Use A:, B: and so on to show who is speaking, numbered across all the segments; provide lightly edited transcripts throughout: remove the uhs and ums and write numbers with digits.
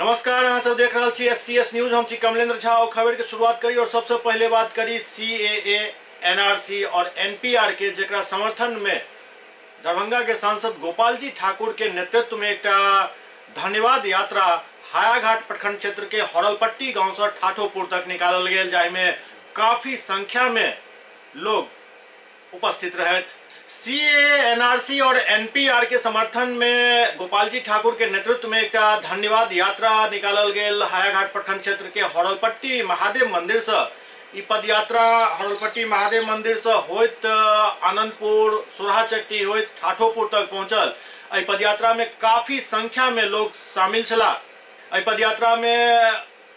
A: नमस्कार, अहाँ सब देख रहा छी SCS न्यूज। हम छी कमलेंद्र झा और खबर के शुरुआत करी और सबसे पहले बात करी CAA, NRC और NPR के, जेकरा समर्थन में दरभंगा के सांसद गोपाल जी ठाकुर के नेतृत्व में एक धन्यवाद यात्रा हायाघाट प्रखंड क्षेत्र के हरलपट्टी गांव से ठाठोपुर तक निकालल गेल, जाहिमे काफी संख्या में लोग उपस्थित रहे। CAA, NRC और NPR के समर्थन में गोपाल जी ठाकुर के नेतृत्व में एक धन्यवाद यात्रा निकालल गेल हायाघाट प्रखंड क्षेत्र के हरलपट्टी महादेव मंदिर से। ई पद यात्रा हरलपट्टी महादेव मंदिर से होइत आनंदपुर, सुरहाचट्टी होइत ठाठोपुर तक पहुंचल। एहि पद यात्रा में काफी संख्या में लोग शामिल छला। एहि पद यात्रा में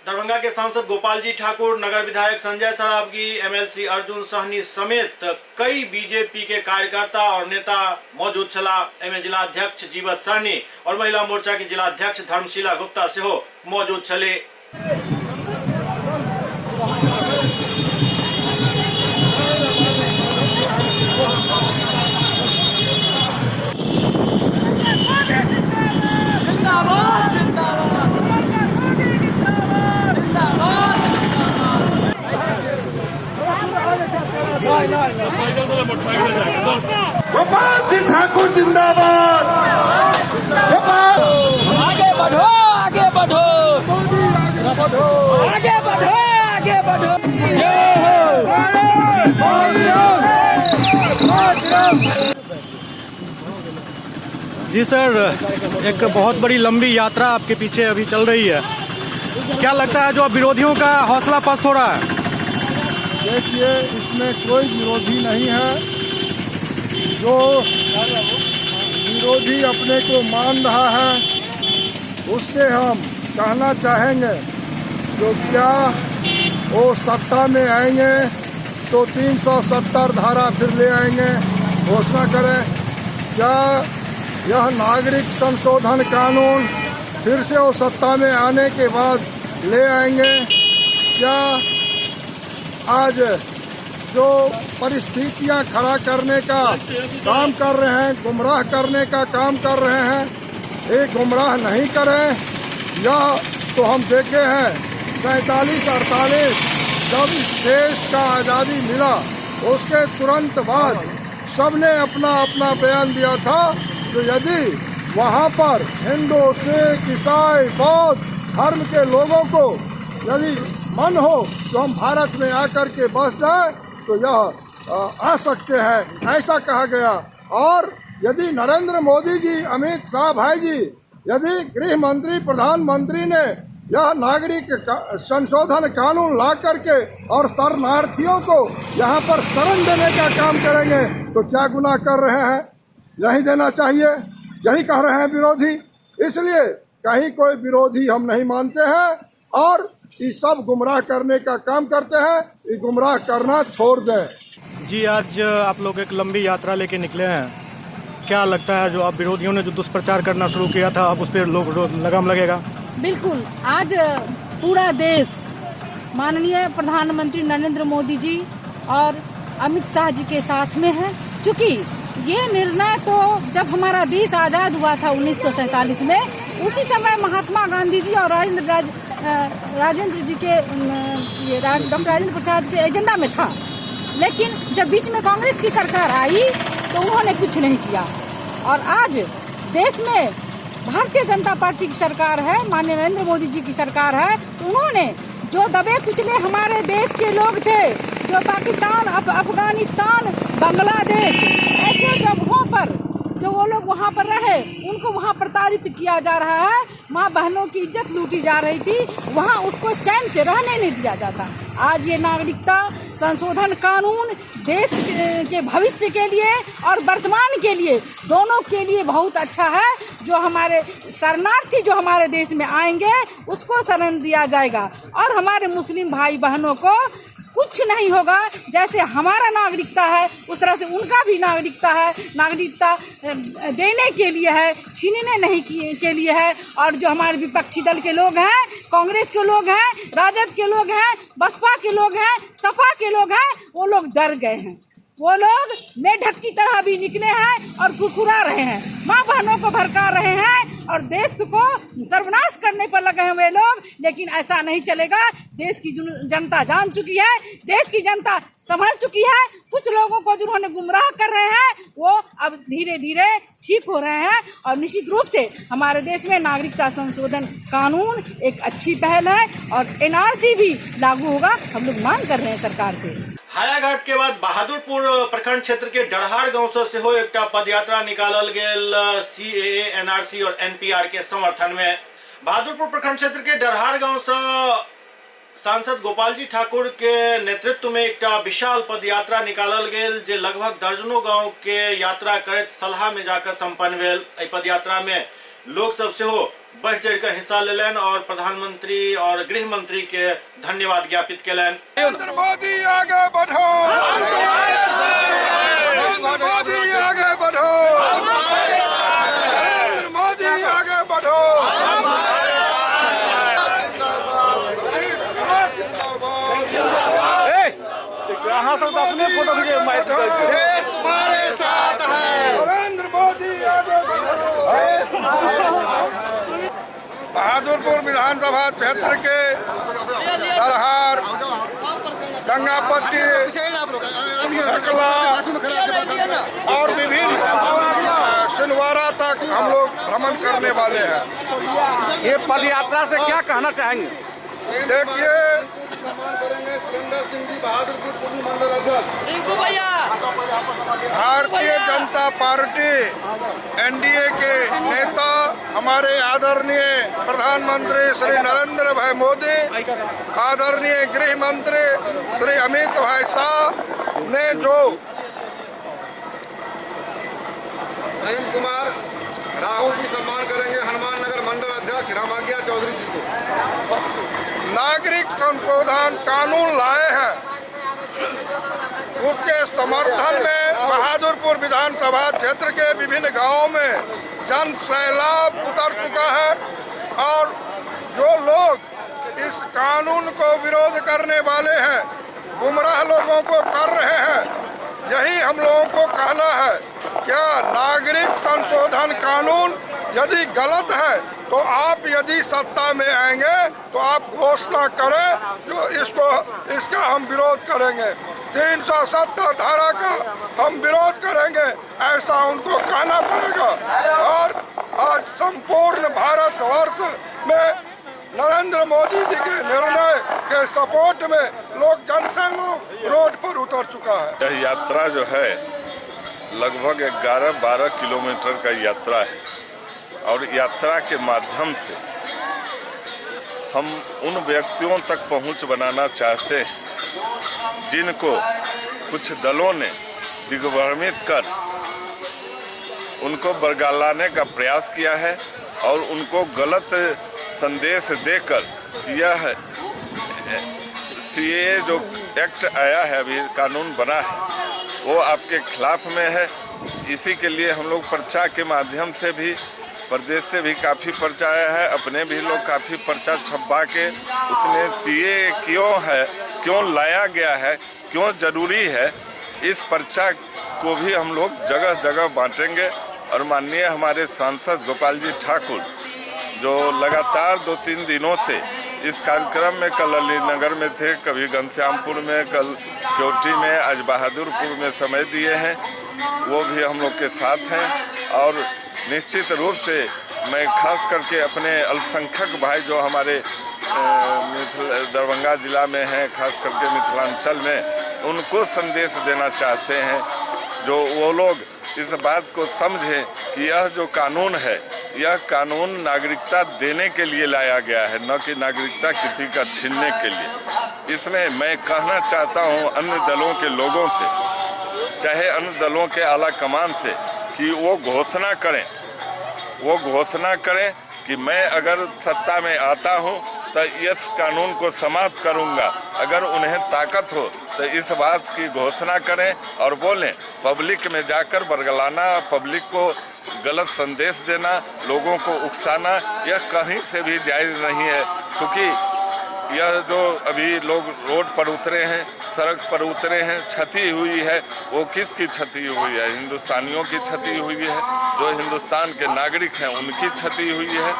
A: दरभंगा के सांसद गोपाल जी ठाकुर, नगर विधायक संजय सरावगी, MLC अर्जुन सहनी समेत कई बीजेपी के कार्यकर्ता और नेता मौजूद छला। एमे जिला अध्यक्ष जीवत सहनी और महिला मोर्चा की जिला अध्यक्ष धर्मशीला गुप्ता सेहो मौजूद छले।
B: गोपाल जी ठाकुर जिंदाबाद।
C: आगे बढ़ो, आगे बढ़ो, आगे बढ़ो, आगे बढ़ो। जय हो।
A: जी सर, एक बहुत बड़ी लंबी यात्रा आपके पीछे अभी चल रही है, क्या लगता है जो विरोधियों का हौसला पस्त हो रहा है?
B: देखिए, इसमें कोई विरोधी नहीं है। जो विरोधी अपने को मान रहा है उससे हम कहना चाहेंगे, जो क्या वो सत्ता में आएंगे तो 370 धारा फिर ले आएंगे, घोषणा करें। क्या यह नागरिक संशोधन कानून फिर से वो सत्ता में आने के बाद ले आएंगे? क्या आज जो परिस्थितियां खड़ा करने का काम कर रहे हैं, गुमराह करने का काम कर रहे हैं, ये गुमराह नहीं करें। यह तो हम देखे हैं 47-48 जब देश का आज़ादी मिला उसके तुरंत बाद सबने अपना अपना बयान दिया था। तो यदि वहाँ पर हिंदू, सिख, ईसाई, बौद्ध धर्म के लोगों को यदि मन हो तो हम भारत में आकर के बस जाए तो यह आ सकते हैं, ऐसा कहा गया। और यदि नरेंद्र मोदी जी, अमित शाह भाई जी, यदि गृह मंत्री, प्रधानमंत्री ने यह नागरिक संशोधन कानून ला करके और शरणार्थियों को यहाँ पर शरण देने का काम करेंगे तो क्या गुनाह कर रहे हैं? नहीं देना चाहिए, यही कह रहे हैं विरोधी। इसलिए कहीं कोई विरोधी हम नहीं मानते हैं और ये सब गुमराह करने का काम करते हैं। ये गुमराह करना छोड़ दें।
A: जी, आज आप लोग एक लंबी यात्रा लेके निकले हैं, क्या लगता है जो आप विरोधियों ने जो दुष्प्रचार करना शुरू किया था अब उस पर लोग लगाम लगेगा?
C: बिल्कुल, आज पूरा देश माननीय प्रधानमंत्री नरेंद्र मोदी जी और अमित शाह जी के साथ में है। चूँकि ये निर्णय तो जब हमारा देश आज़ाद हुआ था 1947 में, उसी समय महात्मा गांधी जी और राजेंद्र जी के डॉक्टर राजेंद्र प्रसाद के एजेंडा में था। लेकिन जब बीच में कांग्रेस की सरकार आई तो उन्होंने कुछ नहीं किया। और आज देश में भारतीय जनता पार्टी की सरकार है, माननीय नरेंद्र मोदी जी की सरकार है, तो उन्होंने जो दबे कुचले हमारे देश के लोग थे, जो पाकिस्तान, अफगानिस्तान, बांग्लादेश, ऐसे जगहों पर जो वो लोग वहाँ पर रहे, उनको वहाँ प्रताड़ित किया जा रहा है। माँ बहनों की इज्जत लूटी जा रही थी, वहाँ उसको चैन से रहने नहीं दिया जाता। आज ये नागरिकता संशोधन कानून देश के भविष्य के लिए और वर्तमान के लिए, दोनों के लिए बहुत अच्छा है। जो हमारे शरणार्थी जो हमारे देश में आएंगे उसको शरण दिया जाएगा और हमारे मुस्लिम भाई बहनों को कुछ नहीं होगा। जैसे हमारा नागरिकता है उस तरह से उनका भी नागरिकता है। नागरिकता देने के लिए है, छीनने नहीं के लिए है। और जो हमारे विपक्षी दल के लोग हैं, कांग्रेस के लोग हैं, राजद के लोग हैं, बसपा के लोग हैं, सपा के लोग हैं, वो लोग डर गए हैं। वो लोग मेढक की तरह भी निकले हैं और कुरकुरा रहे हैं, माँ बहनों को भड़का रहे हैं और देश को सर्वनाश करने पर लगे हुए लोग। लेकिन ऐसा नहीं चलेगा। देश की जनता जान चुकी है, देश की जनता समझ चुकी है। कुछ लोगों को जिन्होंने गुमराह कर रहे हैं वो अब धीरे धीरे ठीक हो रहे हैं। और निश्चित रूप से हमारे देश में नागरिकता संशोधन कानून एक अच्छी पहल है और एनआरसी भी लागू होगा, हम लोग मांग कर रहे हैं सरकार से।
A: हायाघाट के बाद बहादुरपुर प्रखंड क्षेत्र के डरहार गांव से हो एक पद यात्रा निकालल गेल सीएए, एनआरसी और एनपीआर के समर्थन में। बहादुरपुर प्रखंड क्षेत्र के डरहार गांव से सांसद गोपाल जी ठाकुर के नेतृत्व में एक विशाल पद यात्रा निकालल गेल जे लगभग दर्जनों गांव के यात्रा करत सलाह में जाकर संपन्न भेल। एहि पद यात्रा में लोग सब से हो बढ़ चढ़ कर हिस्सा लेलन और प्रधानमंत्री और गृह मंत्री के धन्यवाद ज्ञापित केलन।
B: नरेंद्र मोदी आगे बढ़ो, नरेंद्र मोदी आगे बढ़ो, नरेंद्र मोदी आगे बढ़ो। अपने फोटो हमारे साथ है, नरेंद्र मोदी आगे बढ़ो। बहादुरपुर विधानसभा क्षेत्र के डरहार, गंगापट्टी, ढकला और विभिन्न छिंदवाड़ा तक हम लोग भ्रमण करने वाले हैं।
D: ये पद यात्रा से क्या कहना चाहेंगे?
B: देखिए, भारतीय जनता पार्टी एनडीए के नेता हमारे आदरणीय प्रधानमंत्री श्री नरेंद्र भाई मोदी, आदरणीय गृह मंत्री श्री अमित भाई शाह ने जो
E: प्रेम कुमार राहुल जी सम्मान करेंगे हनुमान नगर मंडल अध्यक्ष रामाज्ञा चौधरी जी को।
B: नागरिक संशोधन कानून लाए हैं, उसके समर्थन में बहादुरपुर विधानसभा क्षेत्र के विभिन्न गांवों में जन सैलाब उतर चुका है और जो लोग इस कानून को विरोध करने वाले हैं, गुमराह लोगों को कर रहे हैं, यही हम लोगों को कहना है। क्या नागरिक संशोधन कानून यदि गलत है तो आप यदि सत्ता में आएंगे तो आप घोषणा करें जो इसका हम विरोध करेंगे। 370 धारा का हम विरोध करेंगे, ऐसा उनको कहना पड़ेगा। और आज संपूर्ण भारतवर्ष में नरेंद्र मोदी जी के निर्णय के सपोर्ट में लोग जनसैनिक रोड पर उतर चुका है।
F: यह यात्रा जो है लगभग 11-12 किलोमीटर का यात्रा है और यात्रा के माध्यम से हम उन व्यक्तियों तक पहुंच बनाना चाहते हैं जिनको कुछ दलों ने दिग्भ्रमित कर उनको बरगलाने का प्रयास किया है और उनको गलत संदेश देकर यह सीएए जो एक्ट आया है, अभी कानून बना है, वो आपके खिलाफ में है। इसी के लिए हम लोग पर्चा के माध्यम से भी प्रदेश से भी काफ़ी पर्चा आया है, अपने भी लोग काफ़ी पर्चा छपवा के उसने सीएए क्यों लाया गया है, क्यों ज़रूरी है, इस पर्चा को भी हम लोग जगह जगह बांटेंगे। और माननीय हमारे सांसद गोपाल जी ठाकुर जो लगातार 2-3 दिनों से इस कार्यक्रम में, कल अलीनगर में थे, कभी घनश्यामपुर में, कल क्योटी में, आज बहादुरपुर में समय दिए हैं, वो भी हम लोग के साथ हैं। और निश्चित रूप से मैं खास करके अपने अल्पसंख्यक भाई जो हमारे दरभंगा जिला में हैं, खास करके मिथिलांचल में, उनको संदेश देना चाहते हैं जो वो लोग इस बात को समझें कि यह जो कानून है, यह कानून नागरिकता देने के लिए लाया गया है, न कि नागरिकता किसी का छीनने के लिए। इसमें मैं कहना चाहता हूं अन्य दलों के लोगों से, चाहे अन्य दलों के आला कमान से, कि वो घोषणा करें कि मैं अगर सत्ता में आता हूं तो इस कानून को समाप्त करूंगा। अगर उन्हें ताकत हो तो इस बात की घोषणा करें और बोलें। पब्लिक में जाकर बरगलाना, पब्लिक को गलत संदेश देना, लोगों को उकसाना, यह कहीं से भी जायज़ नहीं है। क्योंकि यह जो अभी लोग रोड पर उतरे हैं, सड़क पर उतरे हैं, क्षति हुई है, वो किसकी क्षति हुई है? हिंदुस्तानियों की क्षति हुई है, जो हिंदुस्तान के नागरिक हैं उनकी क्षति हुई है।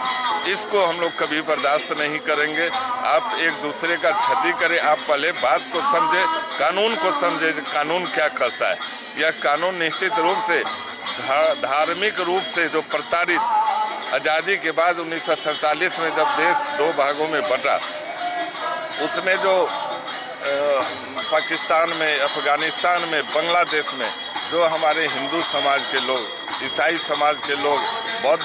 F: इसको हम लोग कभी बर्दाश्त नहीं करेंगे। आप एक दूसरे का क्षति करें, आप पहले बात को समझे, कानून को समझे, कानून क्या कहता है। यह कानून निश्चित रूप से धार्मिक रूप से जो प्रताड़ित आज़ादी के बाद 1947 में जब देश 2 भागों में बंटा, उसमें जो पाकिस्तान में, अफगानिस्तान में, बांग्लादेश में जो हमारे हिंदू समाज के लोग, ईसाई समाज के लोग, बौद्ध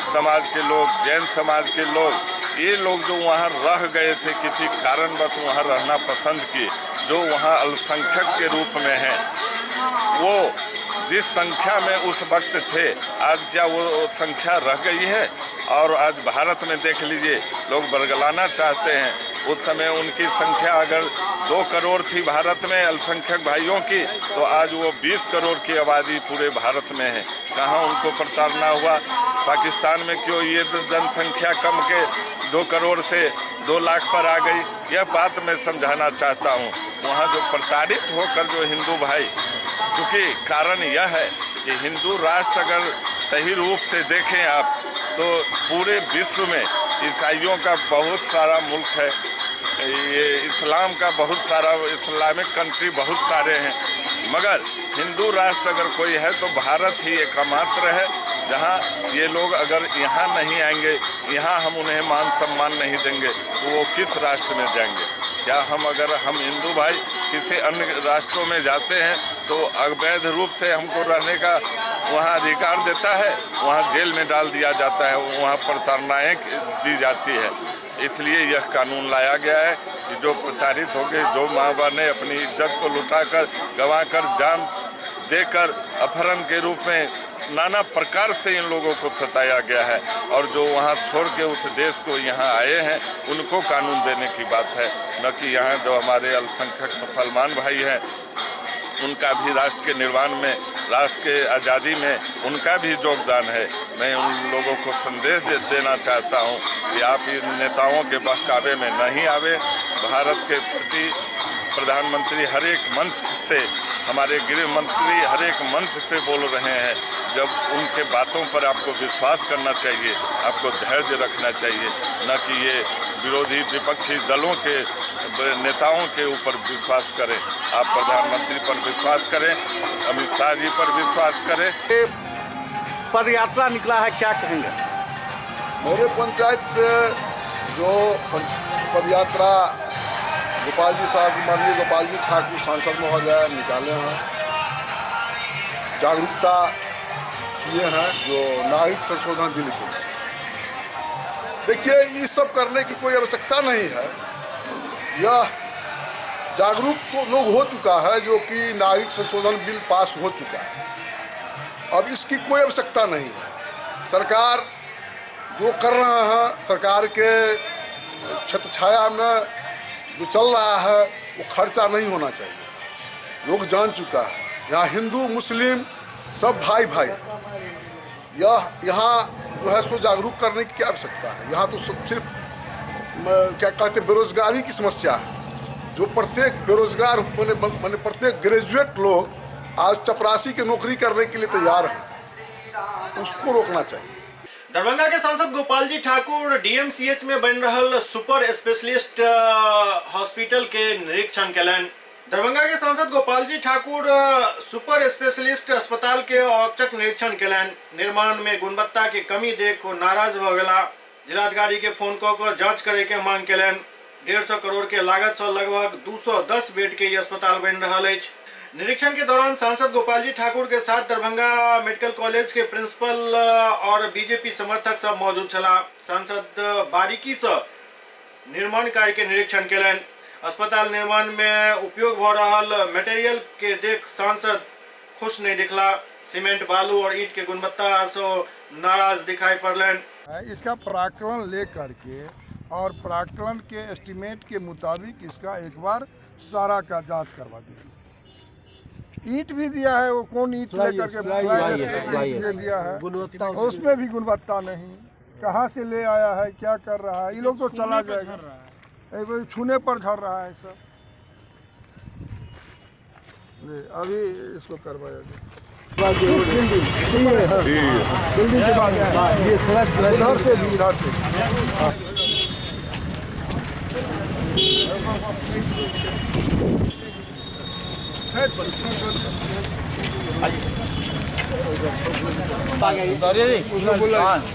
F: समाज के लोग, जैन समाज के लोग, ये लोग जो वहाँ रह गए थे, किसी कारणवश वहाँ रहना पसंद किए, जो वहाँ अल्पसंख्यक के रूप में हैं, वो जिस संख्या में उस वक्त थे, आज क्या वो संख्या रह गई है? और आज भारत में देख लीजिए, लोग बरगलाना चाहते हैं। उस समय उनकी संख्या अगर 2 करोड़ थी भारत में अल्पसंख्यक भाइयों की, तो आज वो 20 करोड़ की आबादी पूरे भारत में है। कहाँ उनको प्रताड़ना हुआ? पाकिस्तान में क्यों ये जनसंख्या कम के 2 करोड़ से 2 लाख पर आ गई? यह बात मैं समझाना चाहता हूँ। वहाँ जो प्रताड़ित होकर जो हिंदू भाई, क्योंकि कारण यह है कि हिंदू राष्ट्र अगर सही रूप से देखें आप, तो पूरे विश्व में ईसाइयों का बहुत सारा मुल्क है, ये इस्लाम का बहुत सारा, इस्लामिक कंट्री बहुत सारे हैं, मगर हिंदू राष्ट्र अगर कोई है तो भारत ही एकमात्र है जहाँ ये लोग अगर यहाँ नहीं आएंगे, यहाँ हम उन्हें मान सम्मान नहीं देंगे, तो वो किस राष्ट्र में जाएंगे? क्या अगर हम हिंदू भाई किसी अन्य राष्ट्रों में जाते हैं तो अवैध रूप से हमको रहने का वहाँ अधिकार देता है, वहाँ जेल में डाल दिया जाता है, वहाँ प्रताड़नाएँ दी जाती है। इसलिए यह कानून लाया गया है कि जो प्रताड़ित हो गए, जो माँ बाप ने अपनी इज्जत को लुटाकर, गंवाकर, जान देकर अपहरण के रूप में नाना प्रकार से इन लोगों को सताया गया है, और जो वहाँ छोड़ के उस देश को यहाँ आए हैं, उनको कानून देने की बात है, न कि यहाँ जो हमारे अल्पसंख्यक मुसलमान भाई हैं, उनका भी राष्ट्र के निर्माण में, राष्ट्र के आज़ादी में उनका भी योगदान है। मैं उन लोगों को संदेश देना चाहता हूँ कि आप इन नेताओं के बहकावे में नहीं आवे। भारत के प्रति प्रधानमंत्री हर एक मंच से, हमारे गृह मंत्री हर एक मंच से बोल रहे हैं। जब उनके बातों पर आपको विश्वास करना चाहिए, आपको धैर्य रखना चाहिए, न कि ये विरोधी विपक्षी दलों के नेताओं के ऊपर विश्वास करें। आप प्रधानमंत्री पर विश्वास करें, अमित शाह जी पर विश्वास करें।
D: पद यात्रा निकला है, क्या कहेंगे?
B: मेरे पंचायत से जो पद यात्रा माननीय गोपाल जी ठाकुर सांसद महोदय निकाले हैं, जागरूकता किए हैं जो नागरिक संशोधन बिल के लिए। देखिए, ये सब करने की कोई आवश्यकता नहीं है। यह जागरूक तो लोग हो चुका है, जो कि नागरिक संशोधन बिल पास हो चुका है। अब इसकी कोई आवश्यकता नहीं है। सरकार जो कर रहा है, सरकार के छत्र छाया में जो चल रहा है, वो खर्चा नहीं होना चाहिए। लोग जान चुका है, यहाँ हिंदू मुस्लिम सब भाई भाई। यहाँ जो है सो जागरूक करने की क्या आवश्यकता है? यहाँ तो सिर्फ क्या कहते हैं, बेरोजगारी की समस्या है। जो प्रत्येक बेरोजगार मैंने प्रत्येक ग्रेजुएट लोग आज चपरासी की नौकरी करने के लिए तैयार हैं, उसको रोकना चाहिए।
A: दरभंगा के सांसद गोपाल जी ठाकुर डीएमसीएच में बन रहल सुपर स्पेशलिस्ट हॉस्पिटल के निरीक्षण कलन। दरभंगा के सांसद गोपाल जी ठाकुर सुपर स्पेशलिस्ट अस्पताल के औचक निरीक्षण कलन। निर्माण में गुणवत्ता की कमी देख को नाराज भ गला। जिलाधिकारी के फोन कर जांच करे के मांग कलन। 150 करोड़ के लागत से लगभग 210 बेड के अस्पताल बन रहा है। निरीक्षण के दौरान सांसद गोपाल जी ठाकुर के साथ दरभंगा मेडिकल कॉलेज के प्रिंसिपल और बीजेपी समर्थक सब मौजूद छला। सांसद बारीकी से निर्माण कार्य के निरीक्षण कलन। अस्पताल निर्माण में उपयोग हो रहा मटेरियल के देख सांसद खुश नहीं दिखला। सीमेंट, बालू और ईंट के गुणवत्ता से नाराज दिखाई पड़लन।
B: इसका प्राक्कलन ले करके और प्राक्कलन के एस्टीमेट के मुताबिक इसका एक बार सारा का जांच करवा दीजिए। ईंट भी दिया है, वो कौन ईंट लेकर के दिया है, उसमें भी गुणवत्ता नहीं। कहाँ से ले आया है, क्या कर रहा है, ये लोग तो चला जाएगा। छूने पर झड़ रहा है सब। अभी इसको करवाया जाए। बिल्डिंग के बाद ये सड़क इधर से भी इधर से।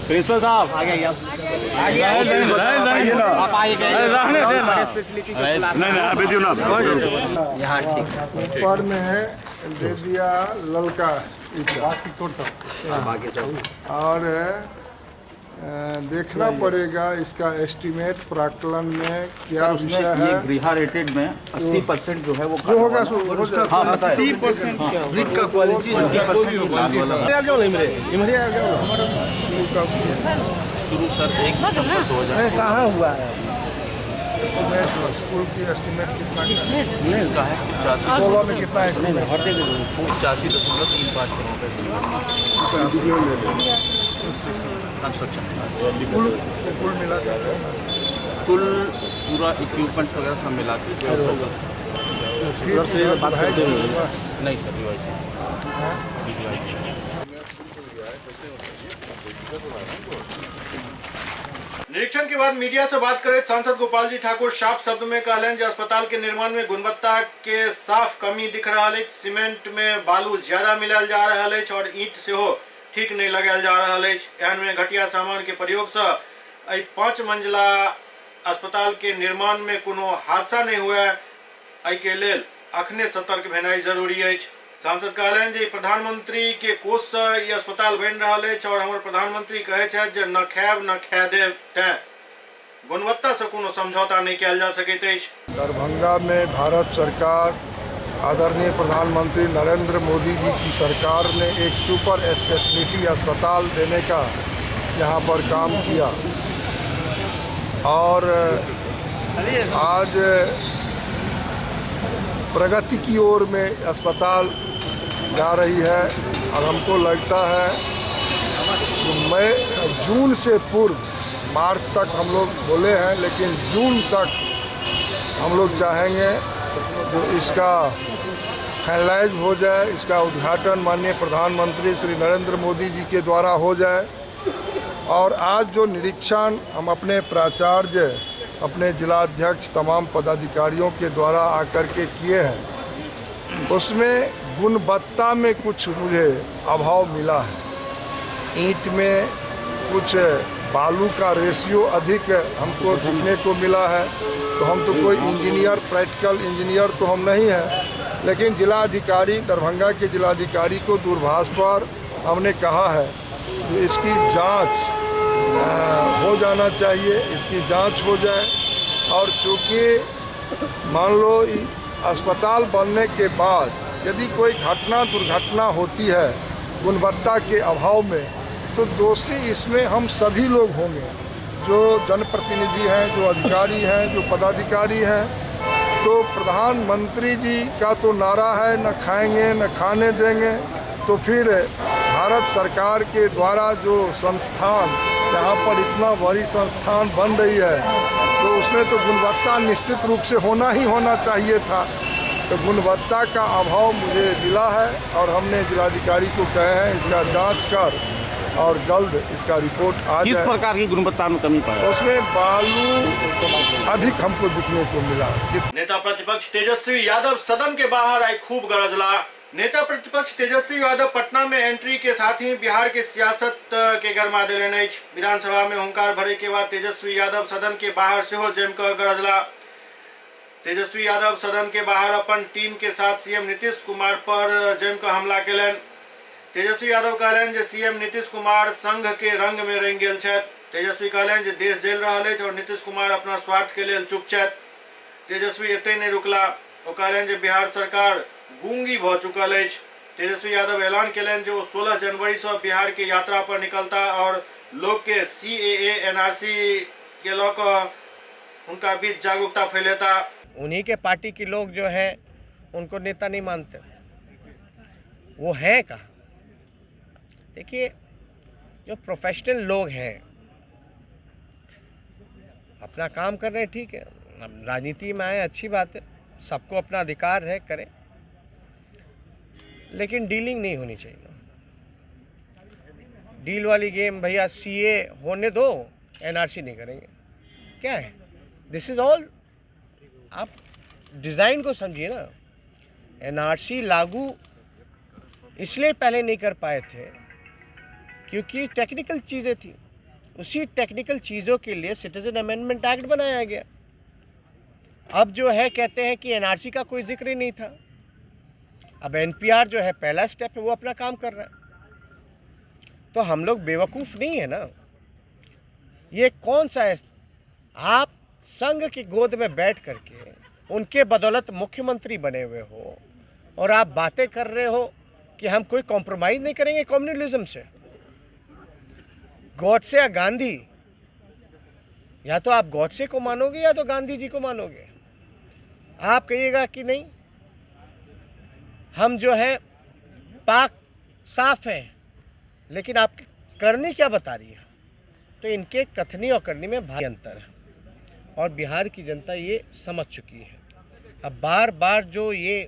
D: प्रिंसिपल साहब आ गए आप आगे यहाँ ठीक
B: ऊपर में है दे दिया ललका और देखना पड़ेगा इसका एस्टीमेट प्राक्कलन में क्या विषय है।
D: गृह रेटेड में 80% जो है वो
B: जो होगा सो
D: 80% ब्रिक का क्वालिटी 80% शुरू सर 1 दिसंबर 2000
B: कहाँ हुआ है स्कूल की एस्टीमेट कितना
D: इसका है
B: 16 में कितना एस्टीमेट
D: 85.35 करोड़ कंस्ट्रक्शन
B: कुल मिला
D: कुल पूरा इक्विपमेंट्स वगैरह सब मिला के नहीं सर
A: निरीक्षण के बाद मीडिया से बात करें सांसद गोपाल जी ठाकुर साफ शब्द में कहलें जो अस्पताल के निर्माण में गुणवत्ता के साफ कमी दिख रहा है। सीमेंट में बालू ज्यादा मिलाल जा रहा है और ईंट से हो ठीक नहीं लगायल जा रहा है। एहन में घटिया सामान के प्रयोग से 5 मंजिला अस्पताल के निर्माण में कोनो हादसा नहीं हुआ है के लेल अखने सतर्क भेनाई जरूरी है। सांसद कहलें जे प्रधानमंत्री के कोष से ये अस्पताल बन रहा है और हमारे प्रधानमंत्री कहे छे जे न खायब न खाय देव तें गुणवत्ता से कोनो समझौता नहीं किया जा सके।
B: दरभंगा में भारत सरकार आदरणीय प्रधानमंत्री नरेंद्र मोदी जी की सरकार ने एक सुपर स्पेशलिटी अस्पताल देने का यहाँ पर काम किया और आज प्रगति की ओर में अस्पताल जा रही है और हमको लगता है कि जून से पूर्व मार्च तक हम लोग बोले हैं लेकिन जून तक हम लोग चाहेंगे जो इसका फाइनलाइज हो जाए, इसका उद्घाटन माननीय प्रधानमंत्री श्री नरेंद्र मोदी जी के द्वारा हो जाए। और आज जो निरीक्षण हम अपने प्राचार्य अपने जिलाध्यक्ष तमाम पदाधिकारियों के द्वारा आकर के किए हैं उसमें गुणवत्ता में कुछ मुझे अभाव मिला है। ईंट में कुछ बालू का रेशियो अधिक हमको देखने को मिला है। तो हम तो कोई इंजीनियर प्रैक्टिकल इंजीनियर तो हम नहीं हैं, लेकिन जिलाधिकारी दरभंगा के जिलाधिकारी को दूरभाष पर हमने कहा है कि इसकी जांच हो जाना चाहिए, इसकी जांच हो जाए। और चूँकि मान लो अस्पताल बनने के बाद यदि कोई घटना दुर्घटना होती है गुणवत्ता के अभाव में तो दोषी इसमें हम सभी लोग होंगे, जो जनप्रतिनिधि हैं, जो अधिकारी हैं, जो पदाधिकारी हैं। तो प्रधानमंत्री जी का तो नारा है न खाएंगे न खाने देंगे, तो फिर भारत सरकार के द्वारा जो संस्थान यहाँ पर इतना बड़ी संस्थान बन रही है तो उसमें तो गुणवत्ता निश्चित रूप से होना ही होना चाहिए था। तो गुणवत्ता का अभाव मुझे मिला है और हमने जिलाधिकारी को कहे हैं इसका जांच कर और जल्द इसका रिपोर्ट आ जाए।
D: किस प्रकार की गुणवत्ता में कमी पाया?
B: उसमें बालू अधिक हमको दिखने को मिला।
A: नेता प्रतिपक्ष तेजस्वी यादव सदन के बाहर आए खूब गरजला। नेता प्रतिपक्ष तेजस्वी यादव पटना में एंट्री के साथ ही बिहार के सियासत के गरमा दिले। विधानसभा में हुंकार भरे के बाद तेजस्वी यादव सदन के बाहर से हो जमकर गरजला। तेजस्वी यादव सदन के बाहर अपन टीम के साथ सीएम नीतीश कुमार पर जमकर हमला केलन। तेजस्वी यादव कहलें जे सीएम नीतीश कुमार संघ के रंग में रंग गेल छथि। तेजस्वी कहलें जे देश जल रहा है और नीतीश कुमार अपना स्वार्थ के लिए चुप छथि। तेजस्वी एते नहीं रुकला, वो कहलें जे बिहार सरकार गूंगी भ चुकल है। तेजस्वी यादव ऐलान केलन जे वो 16 जनवरी से बिहार के यात्रा पर निकलता और लोग के CAA NRC के लोग उनका बीच जागरूकता फैलेता।
G: उन्हीं के पार्टी के लोग जो है उनको नेता नहीं मानते, वो है कहाँ? देखिए, जो प्रोफेशनल लोग हैं अपना काम कर रहे हैं, ठीक है। राजनीति में आए अच्छी बात है, सबको अपना अधिकार है, करें। लेकिन डीलिंग नहीं होनी चाहिए। डील वाली गेम, भैया सीए होने दो, एनआरसी नहीं करेंगे, क्या है? This is all. आप डिज़ाइन को समझिए ना। एनआरसी लागू इसलिए पहले नहीं कर पाए थे क्योंकि टेक्निकल चीज़ें थी। उसी टेक्निकल चीज़ों के लिए सिटीजन अमेंडमेंट एक्ट बनाया गया। अब जो है कहते हैं कि एनआरसी का कोई जिक्र ही नहीं था। अब एनपीआर जो है पहला स्टेप है, वो अपना काम कर रहा है। तो हम लोग बेवकूफ़ नहीं है ना। ये कौन सा है? आप संघ की गोद में बैठ करके उनके बदौलत मुख्यमंत्री बने हुए हो और आप बातें कर रहे हो कि हम कोई कॉम्प्रोमाइज़ नहीं करेंगे कम्युनलिज्म से। गॉडसे या गांधी, या तो आप गॉडसे को मानोगे या तो गांधी जी को मानोगे। आप कहिएगा कि नहीं, हम जो है पाक साफ हैं, लेकिन आप करनी क्या बता रही है? तो इनके कथनी और करनी में भारी अंतर है और बिहार की जनता ये समझ चुकी है। अब बार बार जो ये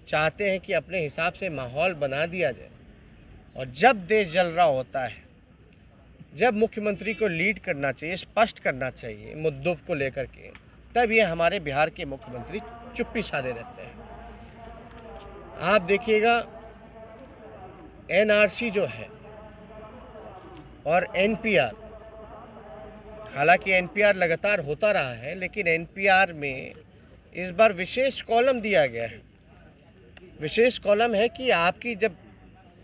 G: चाहते हैं कि अपने हिसाब से माहौल बना दिया जाए, और जब देश जल रहा होता है, जब मुख्यमंत्री को लीड करना चाहिए, स्पष्ट करना चाहिए मुद्दों को लेकर के, तब ये हमारे बिहार के मुख्यमंत्री चुप्पी साधे रहते हैं। आप देखिएगा एनआरसी जो है और एनपीआर, हालांकि एनपीआर लगातार होता रहा है, लेकिन एनपीआर में इस बार विशेष कॉलम दिया गया है। विशेष कॉलम है कि आपकी जब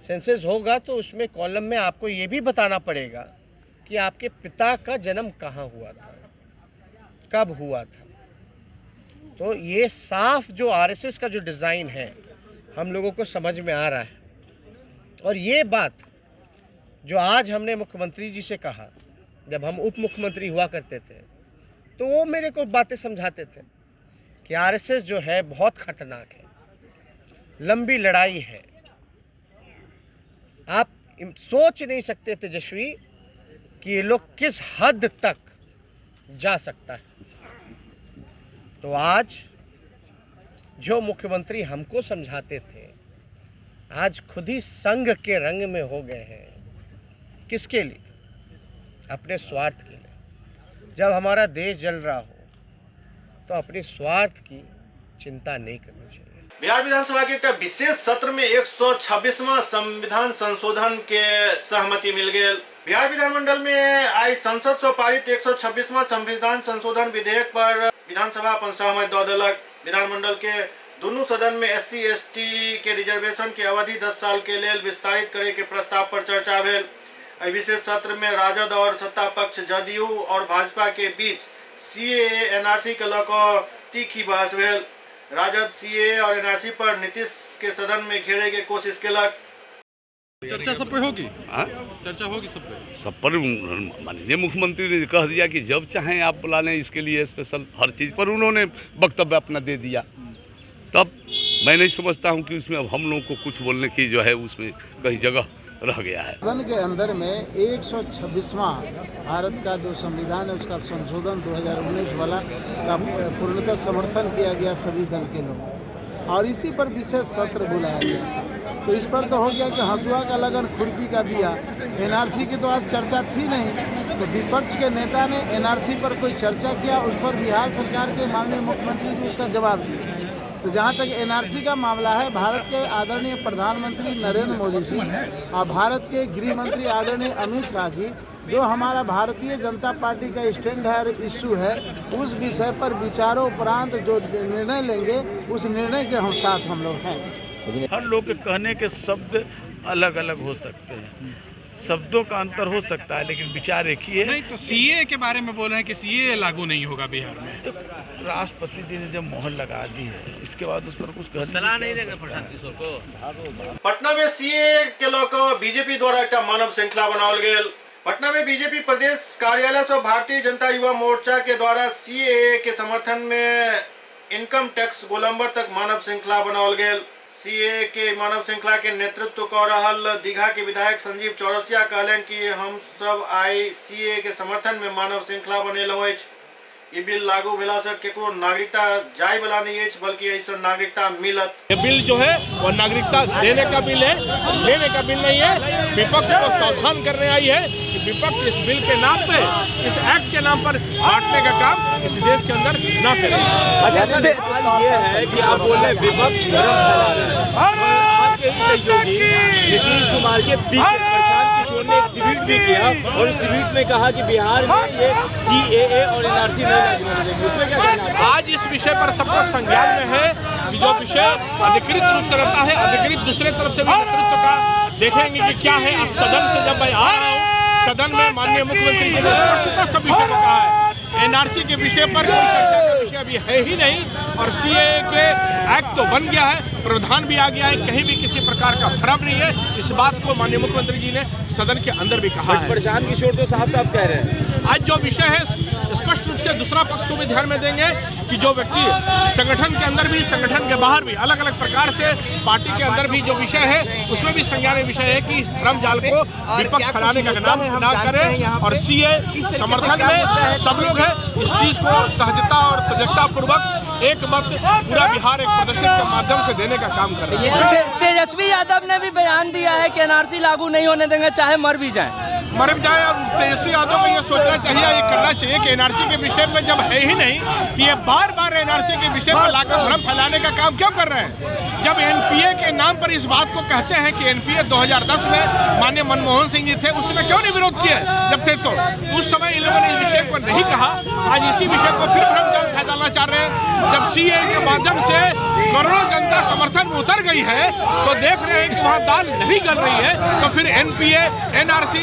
G: सेंसस होगा तो उसमें कॉलम में आपको ये भी बताना पड़ेगा कि आपके पिता का जन्म कहाँ हुआ था, कब हुआ था। तो ये साफ जो आरएसएस का जो डिज़ाइन है हम लोगों को समझ में आ रहा है। और ये बात जो आज हमने मुख्यमंत्री जी से कहा, जब हम उप मुख्यमंत्री हुआ करते थे, तो वो मेरे को बातें समझाते थे कि आरएसएस जो है बहुत खतरनाक है, लंबी लड़ाई है। आप सोच नहीं सकते तेजस्वी कि ये लोग किस हद तक जा सकता है। तो आज जो मुख्यमंत्री हमको समझाते थे, आज खुद ही संघ के रंग में हो गए हैं। किसके लिए? अपने स्वार्थ के लिए। जब हमारा देश जल रहा हो तो अपने स्वार्थ की चिंता नहीं करनी चाहिए।
A: बिहार विधानसभा के एक विशेष सत्र में 126वां संविधान संशोधन के सहमति मिल गए। बिहार विधानमंडल में आई संसद से पारित 126वां संविधान संशोधन विधेयक पर विधानसभा अपन सहमति दऽ देलक। विधानमंडल के दोनों सदन में SC/ST के रिजर्वेशन के अवधि 10 साल के लिए विस्तारित करे के प्रस्ताव पर चर्चा भेल। विशेष सत्र में राजद और सत्ता पक्ष जदयू और भाजपा के बीच CAA NRC के लऽ तीखी बहस भेल। राजद CAA और NRC पर नीतीश के सदन में घेरे के कोशिश केलक।
H: चर्चा सब पे होगी?
I: हाँ,
H: चर्चा होगी सब
I: पर माननीय मुख्यमंत्री ने कह दिया कि जब चाहें आप बुला लें, इसके लिए स्पेशल हर चीज़ पर उन्होंने वक्तव्य अपना दे दिया। तब मैं नहीं समझता हूं कि उसमें अब हम लोगों को कुछ बोलने की जो है उसमें कहीं जगह रह गया है।
J: सदन के अंदर में 126वां भारत का जो संविधान है उसका संशोधन 2019 वाला का पूर्णतः समर्थन किया गया सभी दल के लोग, और इसी पर विशेष सत्र बुलाया गया था। तो इस पर तो हो गया कि हंसुआ का लगन खुरपी का बिया। NRC की तो आज चर्चा थी नहीं, तो विपक्ष के नेता ने NRC पर कोई चर्चा किया, उस पर बिहार सरकार के माननीय मुख्यमंत्री जी उसका जवाब दिए। तो जहाँ तक NRC का मामला है, भारत के आदरणीय प्रधानमंत्री नरेंद्र मोदी जी और भारत के गृह मंत्री आदरणीय अमित शाह जी, जो हमारा भारतीय जनता पार्टी का स्टैंड है, इश्यू है, उस विषय पर विचारों उपरांत जो निर्णय लेंगे, उस निर्णय के हम साथ हम लोग हैं।
K: हर लोग के कहने के शब्द अलग अलग हो सकते हैं, शब्दों का अंतर हो सकता है, लेकिन विचार एक ही है।
H: नहीं तो CAA के बारे में बोल रहे हैं कि CAA लागू नहीं होगा बिहार में।
K: तो राष्ट्रपति जी ने जब मोहर लगा दी है, इसके बाद उस पर कुछ सलाह नहीं देंगे फडणवीस को।
A: पटना में CAA के लऽ बीजेपी द्वारा एक मानव श्रृंखला बनाओल गेल। पटना में बीजेपी प्रदेश कार्यालय से भारतीय जनता युवा मोर्चा के द्वारा CAA के समर्थन में इनकम टैक्स गोलंबर तक मानव श्रृंखला बनाओल गेल। CAA के मानव श्रृंखला के नेतृत्व कर रहल दीघा के विधायक संजीव चौरसिया कहलन कि हम सब आई CAA के समर्थन में मानव श्रृंखला बनेलहुँ अछि। ई बिल लागू भेला से केकरो नागरिकता जाय वाला नहीं है, बल्कि ऐसा नागरिकता मिलत।
L: ये बिल जो है वो नागरिकता देने का बिल है, लेने का बिल नहीं है। विपक्ष को सावधान करने आई है कि विपक्ष इस बिल के नाम पे, इस एक्ट के नाम पर बांटने का काम इस देश के अंदर न करे।
M: ये है कि आप बोल रहे विपक्ष भ्रम फैला रहे हैं। आपके ही सहयोगी नीतीश कुमार के प्रशांत किशोर ने एक ट्वीट भी किया और उस ट्वीट में कहा कि बिहार में ये CAA और NRC नहीं लागू होने देंगे। उसमें क्या कहना है?
L: आज इस विषय पर सबको संज्ञान में है कि जो विषय अधिकृत रूप से रहता है, अधिकृत दूसरे तरफ से भी नेतृत्व का देखेंगे कि क्या है। आज सदन से जब मैं आ रहा हूँ, सदन में माननीय मुख्यमंत्री जी ने स्पष्टता सब विषय में कहा है। NRC के विषय पर कोई चर्चा का विषय अभी है ही नहीं और CAA के एक्ट तो बन गया है, प्रावधान भी आ गया है, कहीं भी किसी प्रकार का भ्रम नहीं है। इस बात को माननीय मुख्यमंत्री जी ने सदन के अंदर भी कहा है।
M: प्रशांत किशोर तो साफ साफ कह रहे हैं
L: आज जो विषय है स्पष्ट रूप से दूसरा पक्ष को भी ध्यान में देंगे कि जो व्यक्ति संगठन के अंदर भी, संगठन के बाहर भी अलग अलग प्रकार से पार्टी के अंदर भी जो विषय है उसमें भी संज्ञान विषय है कि इस भ्रम जाल को विपक्ष फैलाने का नाम ना करे। और CAA समर्थन में सब लोग हैं। इस चीज को सहजता और सजगता पूर्वक एक मत पूरा बिहार एक प्रदर्शन के माध्यम से देने का काम कर रहे हैं।
N: तेजस्वी यादव ने भी बयान दिया है कि NRC लागू नहीं होने देंगे चाहे मर भी जाए।
L: मर भी जाए। अब तेजस्वी यादव को ये सोचना चाहिए, ये करना चाहिए कि NRC के विषय में जब है ही नहीं कि ये बार बार NRC के विषय पर लाकर भ्रम फैलाने का काम क्यों कर रहे हैं। जब NPA के नाम पर इस बात को कहते हैं कि NPA 2010 में माननीय मनमोहन सिंह जी थे, उस समय क्यों नहीं विरोध किए जब थे तो उस समय इन लोगों ने इस विषय को नहीं कहा। आज इसी विषय को फिर भ्रम जाल फैलाना चाह रहे हैं। जब CAA के माध्यम से करोड़ों जनता समर्थन में उतर गई है तो देख रहे हैं कि वहाँ दाल नहीं गल रही है, तो फिर NPA NRC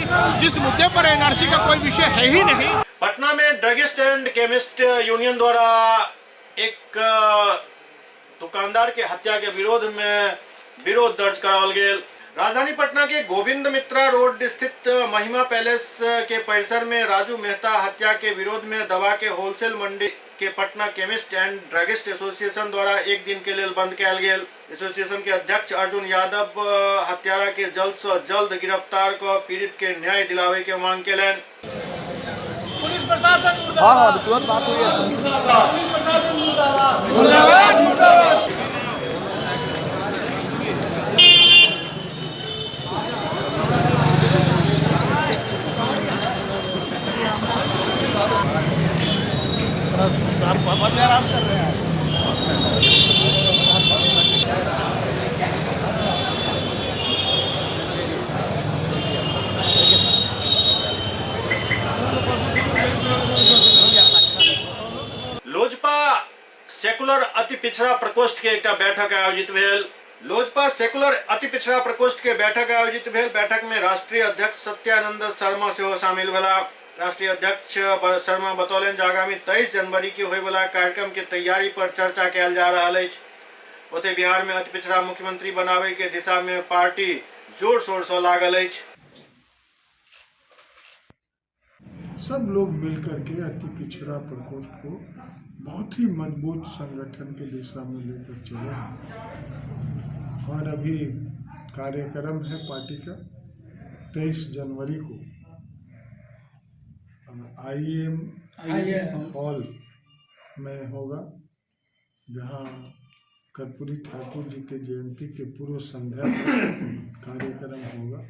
L: जिस मुद्दे पर NRC का कोई विषय है ही नहीं।
A: पटना में ड्रगिस्ट एंड केमिस्ट यूनियन द्वारा एक दुकानदार के हत्या के विरोध में विरोध दर्ज करावल गेल। राजधानी पटना के गोविंद मित्रा रोड स्थित महिमा पैलेस के परिसर में राजू मेहता हत्या के विरोध में दवा के होलसेल मंडी के Patna chemist and druggist association द्वारा एक दिन के लिए बंद किया गेल। एसोसिएशन के अध्यक्ष अर्जुन यादव हत्यारा के जल्द से जल्द गिरफ्तार को पीड़ित के न्याय दिलावे के मांग केलन।
N: पुलिस प्रशासन तुरंत बात हुई है।
B: पुलिस प्रशासन मुर्दाबाद मुर्दाबाद।
M: आराम कर रहे हैं।
A: लोजपा सेकुलर अति पिछड़ा प्रकोष्ठ के एक बैठक आयोजित भेल। लोजपा सेकुलर अति पिछड़ा प्रकोष्ठ के बैठक आयोजित भेल। बैठक में राष्ट्रीय अध्यक्ष सत्यानंद शर्मा सेहो शामिल भेला। राष्ट्रीय अध्यक्ष शर्मा बतौलन जे आगामी 23 जनवरी के होय वाला कार्यक्रम के तैयारी पर चर्चा कयल जा रहल अछि। ओते बिहार में अति पिछड़ा मुख्यमंत्री बनावे के दिशा में पार्टी जोर शोर से लागल अछि।
B: सब लोग मिलकर के अति पिछड़ा प्रकोष्ठ को बहुत ही मजबूत संगठन के दिशा में लेकर चले और अभी कार्यक्रम है पार्टी का 23 जनवरी को IEM हॉल में होगा, जहां कर्पूरी ठाकुर जी के जयंती के पूर्व संध्या पर कार्यक्रम होगा,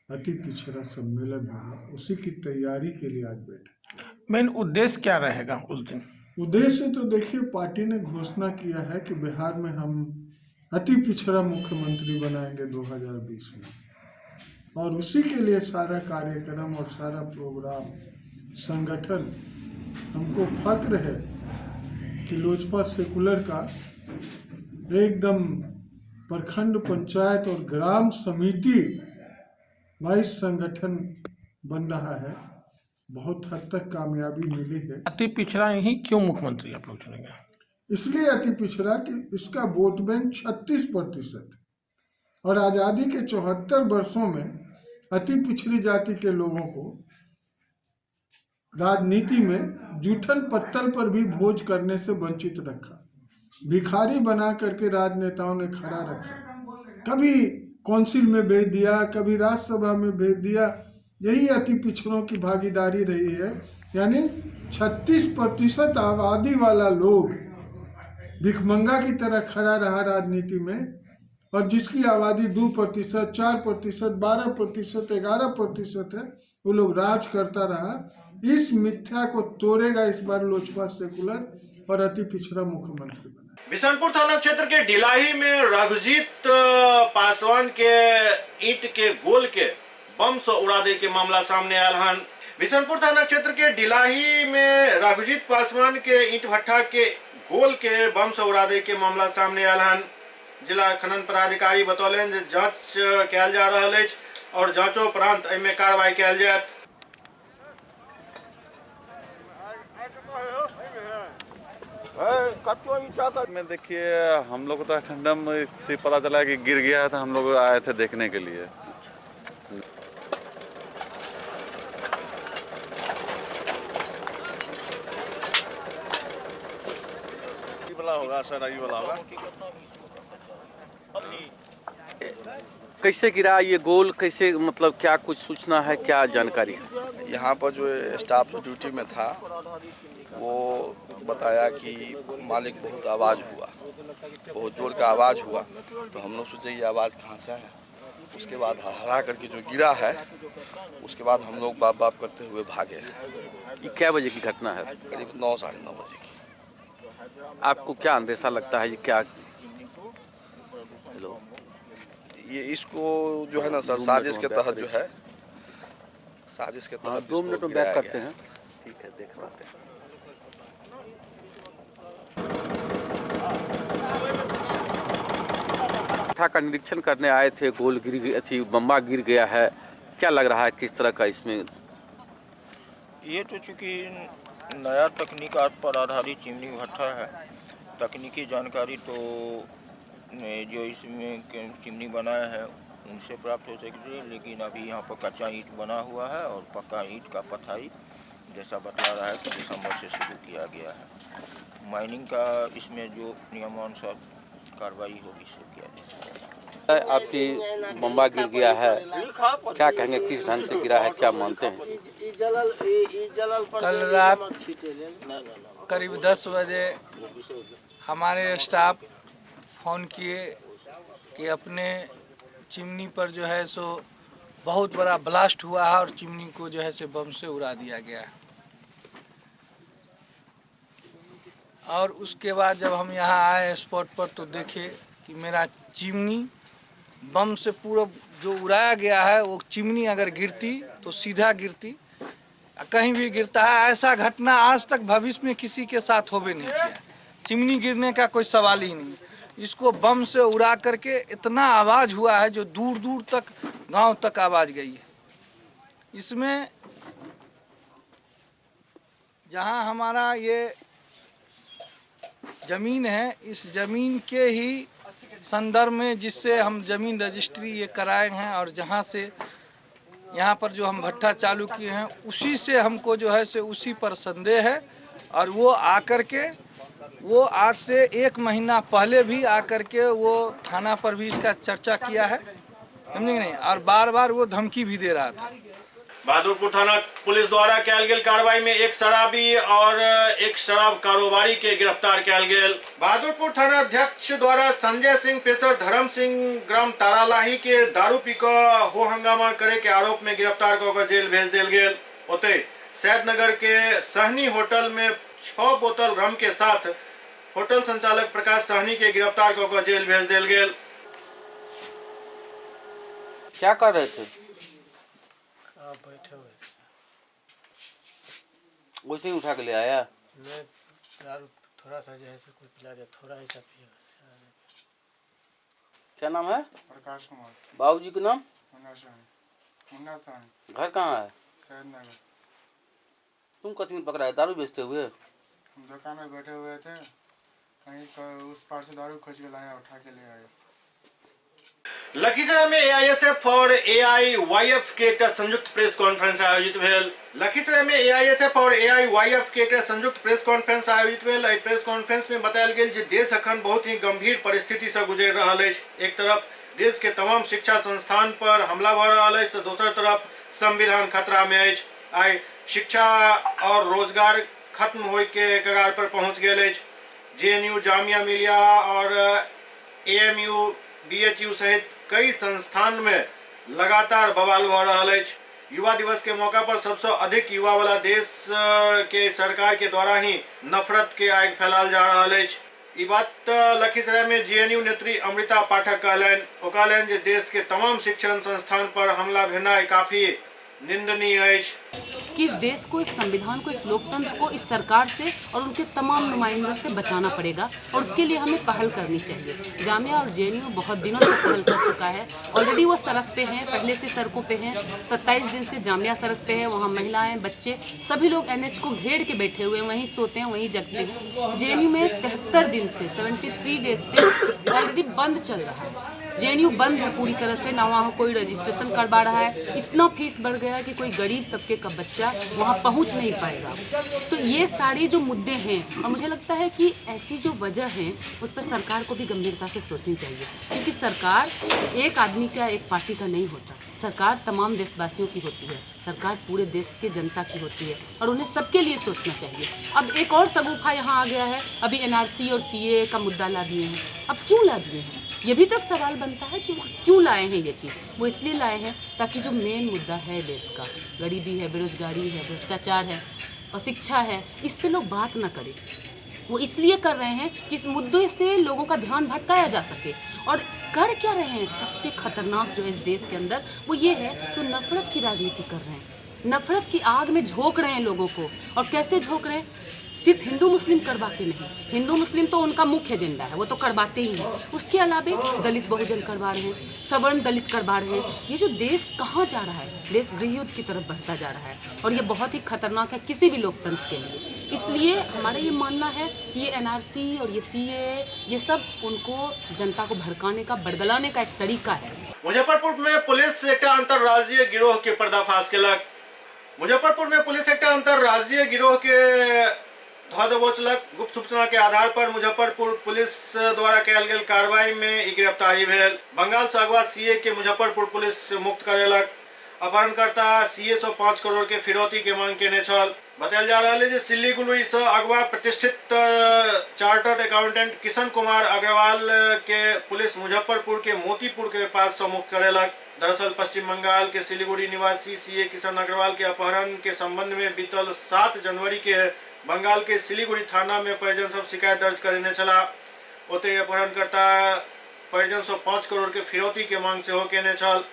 B: अति पिछड़ा सम्मेलन होगा। उसी की तैयारी के लिए आज बैठे।
K: मेन उद्देश्य क्या रहेगा उस दिन?
B: उद्देश्य तो देखिए, पार्टी ने घोषणा किया है कि बिहार में हम अति पिछड़ा मुख्यमंत्री बनाएंगे 2020 में, और उसी के लिए सारा कार्यक्रम और सारा प्रोग्राम संगठन, हमको फक्र है कि लोजपा सेकुलर का एकदम प्रखंड पंचायत और ग्राम समिति वाइज संगठन बन रहा है। बहुत हद तक कामयाबी मिली है।
K: अति पिछड़ा ही क्यों मुख्यमंत्री आप लोग चुनेंगे?
B: इसलिए अति पिछड़ा कि इसका वोट बैंक 36% और आज़ादी के 74 वर्षों में अति पिछड़ी जाति के लोगों को राजनीति में जूठन पत्तल पर भी भोज करने से वंचित रखा, भिखारी बना करके राजनेताओं ने खड़ा रखा, कभी काउंसिल में भेज दिया, कभी राज्यसभा में भेज दिया। यही अति पिछड़ों की भागीदारी रही है। यानी 36% आबादी वाला लोग भिखमंगा की तरह खड़ा रहा राजनीति में, और जिसकी आबादी 2%, 4%, 12%, 11% है, वो लोग राज करता रहा। इस मिथ्या को तोड़ेगा इस बार लोजपा सेकुलर और अति पिछड़ा मुख्यमंत्री बना।
A: बिशनपुर थाना क्षेत्र के डिलाही में रघुजीत पासवान के ईंट के गोल के बम से उड़ा दे के मामला सामने आयल हन। बिशनपुर थाना क्षेत्र के डिलाही में रघुजीत पासवान के ईंट भट्ठा के गोल के बम से उड़ा दे के मामला सामने आयल हन। जिला खनन पदाधिकारी बतौलन जे जांच कैल जा रहल अछि और जांचो उपरांत एमे कार्रवाई कैल जायत।
O: में देखिए, हम लोग तो ठंडम से पता चला कि गिर गया है, तो हम लोग आए थे देखने के लिए।
P: होगा सर, यही वाला होगा।
M: कैसे गिरा ये गोल, कैसे, मतलब क्या कुछ सूचना है, क्या जानकारी है?
Q: यहाँ पर जो स्टाफ ड्यूटी में था वो बताया कि मालिक बहुत आवाज़ हुआ, बहुत जोर का आवाज़ हुआ, तो हम लोग सोचे ये आवाज़ कहाँ से है। उसके बाद हरा करके जो गिरा है, उसके बाद हम लोग बाप बाप करते हुए भागे।
M: ये क्या बजे की घटना है?
Q: करीब 9 साढ़े 9 बजे की।
M: आपको क्या अंदेशा लगता है ये क्या? हेलो,
Q: ये इसको जो है ना सर, साजिश के तहत जो है, साजिश के तहत
M: 2 मिनट में बैक करते हैं। ठीक है, देख पाते हैं। का निरीक्षण करने आए थे, गोल गिर थी, बम्बा गिर गया है, क्या लग रहा है किस तरह का इसमें?
R: ये तो चूँकि नया तकनीक पर आधारित चिमनी भट्ठा है, तकनीकी जानकारी तो जो इसमें चिमनी बनाया है उनसे प्राप्त हो सकती है, लेकिन अभी यहाँ पर कच्चा ईंट बना हुआ है और पक्का ईंट का पथाई जैसा बतला रहा है कि दिसंबर से शुरू किया गया है। माइनिंग का इसमें जो नियमानुसार कार्रवाई होगी सो किया जाएगा।
M: आपकी बम्बा गिर गया है, क्या कहेंगे, किस ढंग से गिरा है, क्या मानते हैं?
S: कल रात करीब 10 बजे हमारे स्टाफ फ़ोन किए कि अपने चिमनी पर जो है सो बहुत बड़ा ब्लास्ट हुआ है और चिमनी को जो है से बम से उड़ा दिया गया है। और उसके बाद जब हम यहाँ आए स्पॉट पर तो देखे कि मेरा चिमनी बम से पूरा जो उड़ाया गया है, वो चिमनी अगर गिरती तो सीधा गिरती, कहीं भी गिरता है। ऐसा घटना आज तक भविष्य में किसी के साथ होवे नहीं किया। चिमनी गिरने का कोई सवाल ही नहीं। इसको बम से उड़ा करके इतना आवाज़ हुआ है जो दूर दूर तक गांव तक आवाज़ गई है। इसमें जहां हमारा ये ज़मीन है, इस ज़मीन के ही संदर्भ में जिससे हम ज़मीन रजिस्ट्री ये कराए हैं और जहां से यहाँ पर जो हम भट्ठा चालू किए हैं उसी से हमको जो है से उसी पर संदेह है। और वो आकर के वो आज से 1 महीना पहले भी आकर के वो थाना पर भी इसका चर्चा किया है, समझे नहीं, और बार बार वो धमकी भी दे रहा था।
A: बहादुरपुर थाना पुलिस द्वारा कैल गेल कार्रवाई में एक शराबी और एक शराब कारोबारी के गिरफ्तार कैल गेल। बहादुरपुर थाना अध्यक्ष द्वारा संजय सिंह पेशर धर्म सिंह ग्राम तारालाही के दारू पी कर हो हंगामा करे के आरोप में गिरफ्तार कर जेल भेज दिल गेल। ओते सैदनगर के सहनी होटल में 6 बोतल रम के साथ होटल संचालक प्रकाश सहनी के गिरफ्तार कर जेल भेज दिल गेल।
M: क्या कर रहे थे?
S: बैठे हुए थे।
M: वैसे ही उठा के ले आया?
S: मैं दारू थोड़ा सा जो है कोई पिला दिया, थोड़ा ऐसा पिया।
M: क्या नाम है?
T: प्रकाश कुमार।
M: बाबूजी का नाम?
T: मुन्ना साहनी।
M: घर कहाँ है?
T: सैदनगर।
M: तुम कथी में पकड़ा है? दारू बेचते हुए?
T: हम दुकान में बैठे हुए थे, कहीं उस पार से दारू खोज के लाया, उठा के ले आए।
A: लखीसराय में एआईएसएफ और एआईवाईएफ के एक संयुक्त प्रेस कॉन्फ्रेंस आयोजित भेल। लखीसराय में एआईएसएफ और एआईवाईएफ के एक संयुक्त प्रेस कॉन्फ्रेंस आयोजित भेल। एहि प्रेस कॉन्फ्रेंस में बतायल गेल जे देश अखन बहुत ही गंभीर परिस्थिति से गुजरि रहल अछि। एक तरफ देश के तमाम शिक्षा संस्थान पर हमला भऽ रहल अछि, तो दोसर तरफ संविधान खतरा में अछि। आइ शिक्षा और रोजगार खत्म होय के कगार पर पहुंच गए। जेएनयू, जामिया मिलिया और एएमयू, बीएचयू सहित कई संस्थान में लगातार बवाल भ रहा है। युवा दिवस के मौका पर सबसे अधिक युवा वाला देश के सरकार के द्वारा ही नफरत के आग फैलाल जा रहा है। ई बात लखीसराय में जेएनयू नेत्री अमृता पाठक कहलन जे देश के तमाम शिक्षण संस्थान पर हमला भेनाय काफी निंदनीय है
U: कि इस देश को, इस संविधान को, इस लोकतंत्र को इस सरकार से और उनके तमाम नुमाइंदों से बचाना पड़ेगा और उसके लिए हमें पहल करनी चाहिए। जामिया और जेएनयू बहुत दिनों से पहल कर चुका है। ऑलरेडी वो सड़क पे हैं, पहले से सड़कों पे हैं। 27 दिन से जामिया सड़क पे है, वहाँ महिलाएं, बच्चे सभी लोग एनएच को घेर के बैठे हुए हैं, वहीं सोते हैं, वहीं जगते हैं। जेएनयू में 73 दिन से 73 डेज से ऑलरेडी बंद चल रहा है। जेएनयू बंद है पूरी तरह से, ना वहाँ कोई रजिस्ट्रेशन करवा रहा है। इतना फीस बढ़ गया है कि कोई गरीब तबके का बच्चा वहाँ पहुँच नहीं पाएगा। तो ये सारे जो मुद्दे हैं, और मुझे लगता है कि ऐसी जो वजह है उस पर सरकार को भी गंभीरता से सोचनी चाहिए, क्योंकि सरकार एक आदमी का, एक पार्टी का नहीं होता। सरकार तमाम देशवासियों की होती है, सरकार पूरे देश के जनता की होती है और उन्हें सबके लिए सोचना चाहिए। अब एक और सगुफा यहाँ आ गया है, अभी एनआरसी और सीएए का मुद्दा ला दिए हैं। अब क्यों ला दिए हैं, ये भी तो एक सवाल बनता है कि वो क्यों लाए हैं ये चीज़। वो इसलिए लाए हैं ताकि जो मेन मुद्दा है देश का, गरीबी है, बेरोजगारी है, भ्रष्टाचार है और शिक्षा है, इस पे लोग बात ना करें। वो इसलिए कर रहे हैं कि इस मुद्दे से लोगों का ध्यान भटकाया जा सके। और कर क्या रहे हैं, सबसे खतरनाक जो है इस देश के अंदर वो ये है कि नफरत की राजनीति कर रहे हैं। नफरत की आग में झोंक रहे हैं लोगों को। और कैसे झोंक रहे हैं, सिर्फ हिंदू मुस्लिम करवा के नहीं। हिंदू मुस्लिम तो उनका मुख्य एजेंडा है, वो तो करवाते ही हैं। उसके अलावे दलित बहुजन करवा रहे हैं, सवर्ण दलित करवा रहे हैं। ये जो देश कहाँ जा रहा है, देश गृहयुद्ध की तरफ बढ़ता जा रहा है और ये बहुत ही खतरनाक है किसी भी लोकतंत्र के लिए। इसलिए हमारा ये मानना है कि ये एनआरसी और ये सीएए, ये सब उनको जनता को भड़काने का, बड़गलाने का एक तरीका है।
A: मुजफ्फरपुर में पुलिस एक अंतर्राज्यीय गिरोह के पर्दाफाश केलक। मुजफ्फरपुर में पुलिस एक अंतर्राज्यीय गिरोह के धोदबोचलक। गुप्त सूचना के आधार पर मुजफ्फरपुर पुलिस द्वारा कयल गेल कार्रवाई में गिरफ्तारी भेल। बंगाल से अगवा सीए के मुजफ्फरपुर पुलिस मुक्त करेलक। अपहरणकर्ता सीए से 5 करोड़ के फिरौती के मांग केने छल। बतायल जा रहा है जे सिलीगुड़ी से अगवा प्रतिष्ठित चार्टर्ड अकाउंटेंट किशन कुमार अग्रवाल के पुलिस मुजफ्फरपुर के मोतीपुर के पास से मुक्त करेलक। दरअसल पश्चिम बंगाल के सिलीगुड़ी निवासी सीए किशन अग्रवाल के अपहरण के संबंध में बीतल 7 जनवरी के बंगाल के सिलीगुड़ी थाना में परिजन सब शिकायत दर्ज करने चला। ओते अपहरणकर्ता परिजन से 5 करोड़ के फिरौती के मांग से हो केने छल।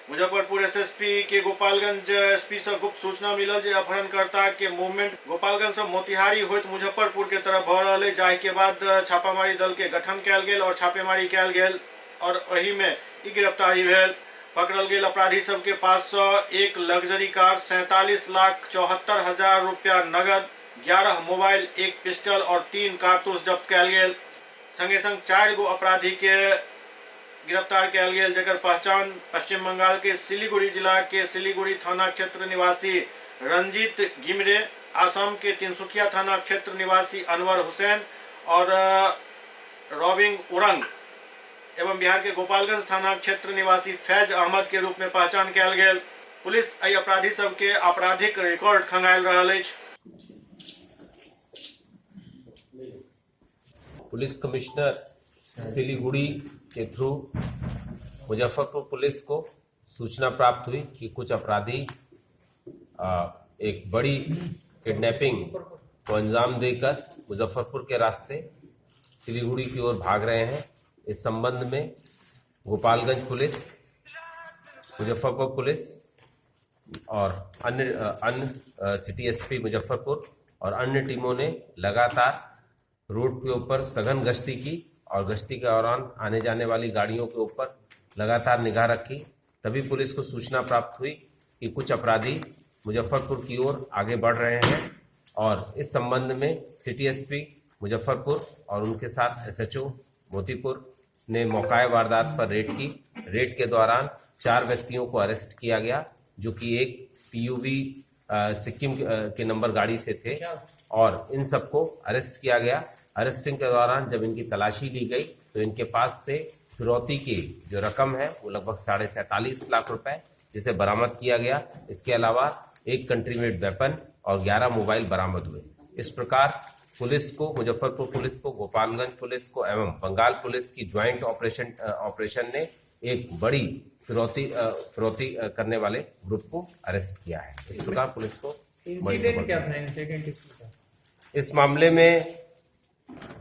A: मुजफ्फरपुर एसएसपी के गोपालगंज एसपी से गुप्त सूचना मिलल जे अपहरणकर्ता के मूवमेंट गोपालगंज से मोतिहारी होइत मुजफ्फरपुर के तरफ भ रहल है, जाहि के बाद छापामारी दल के गठन कयल गेल और छापेमारी कयल गेल और वही में ई गिरफ्तारी भेल। पकड़ल गेल अपराधी सब के पास से एक लग्जरी कार, 47,74,000 रुपया नगद, 11 मोबाइल, 1 पिस्टल और 3 कारतूस जब्त कयल गेल। संगे संग 4 गो अपराधी के गिरफ्तार कयल गेल, जेकर पहचान पश्चिम बंगाल के सिलीगुड़ी जिला के सिलीगुड़ी थाना क्षेत्र निवासी रंजीत गिमरे, आसाम के तिनसुकिया थाना क्षेत्र निवासी अनवर हुसैन और रॉबिंग उरंग एवं बिहार के गोपालगंज थाना क्षेत्र निवासी फैज अहमद के रूप में पहचान कयल गेल। पुलिस एहि अपराधी सब के आपराधिक रिकॉर्ड खंगायल रहल अछि।
V: पुलिस कमिश्नर सिलीगुड़ी के थ्रू मुजफ्फरपुर पुलिस को सूचना प्राप्त हुई कि कुछ अपराधी एक बड़ी किडनैपिंग को अंजाम देकर मुजफ्फरपुर के रास्ते सिलीगुड़ी की ओर भाग रहे हैं। इस संबंध में गोपालगंज पुलिस, मुजफ्फरपुर पुलिस और अन्य सिटी एसपी मुजफ्फरपुर और अन्य टीमों ने लगातार रोड के ऊपर सघन गश्ती की और गश्ती के दौरान आने जाने वाली गाड़ियों के ऊपर लगातार निगाह रखी। तभी पुलिस को सूचना प्राप्त हुई कि कुछ अपराधी मुजफ्फरपुर की ओर आगे बढ़ रहे हैं और इस संबंध में सिटी एसपी मुजफ्फरपुर और उनके साथ एसएचओ मोतीपुर ने मौका वारदात पर रेड की। रेड के दौरान 4 व्यक्तियों को अरेस्ट किया गया, जो कि एक पीयूवी सिक्किम के नंबर गाड़ी से थे और इन सबको अरेस्ट किया गया। अरेस्टिंग के दौरान जब इनकी तलाशी ली गई तो इनके पास से फिरौती की जो रकम है वो लगभग 47.5 लाख रुपए जिसे बरामद किया गया। इसके अलावा एक कंट्रीमेड वेपन और 11 मोबाइल बरामद हुए। इस प्रकार पुलिस को, मुजफ्फरपुर पुलिस को, गोपालगंज पुलिस को एवं बंगाल पुलिस की ज्वाइंट ऑपरेशन ने एक बड़ी फिरौती करने वाले ग्रुप को अरेस्ट किया है। इस प्रकार पुलिस को इस मामले में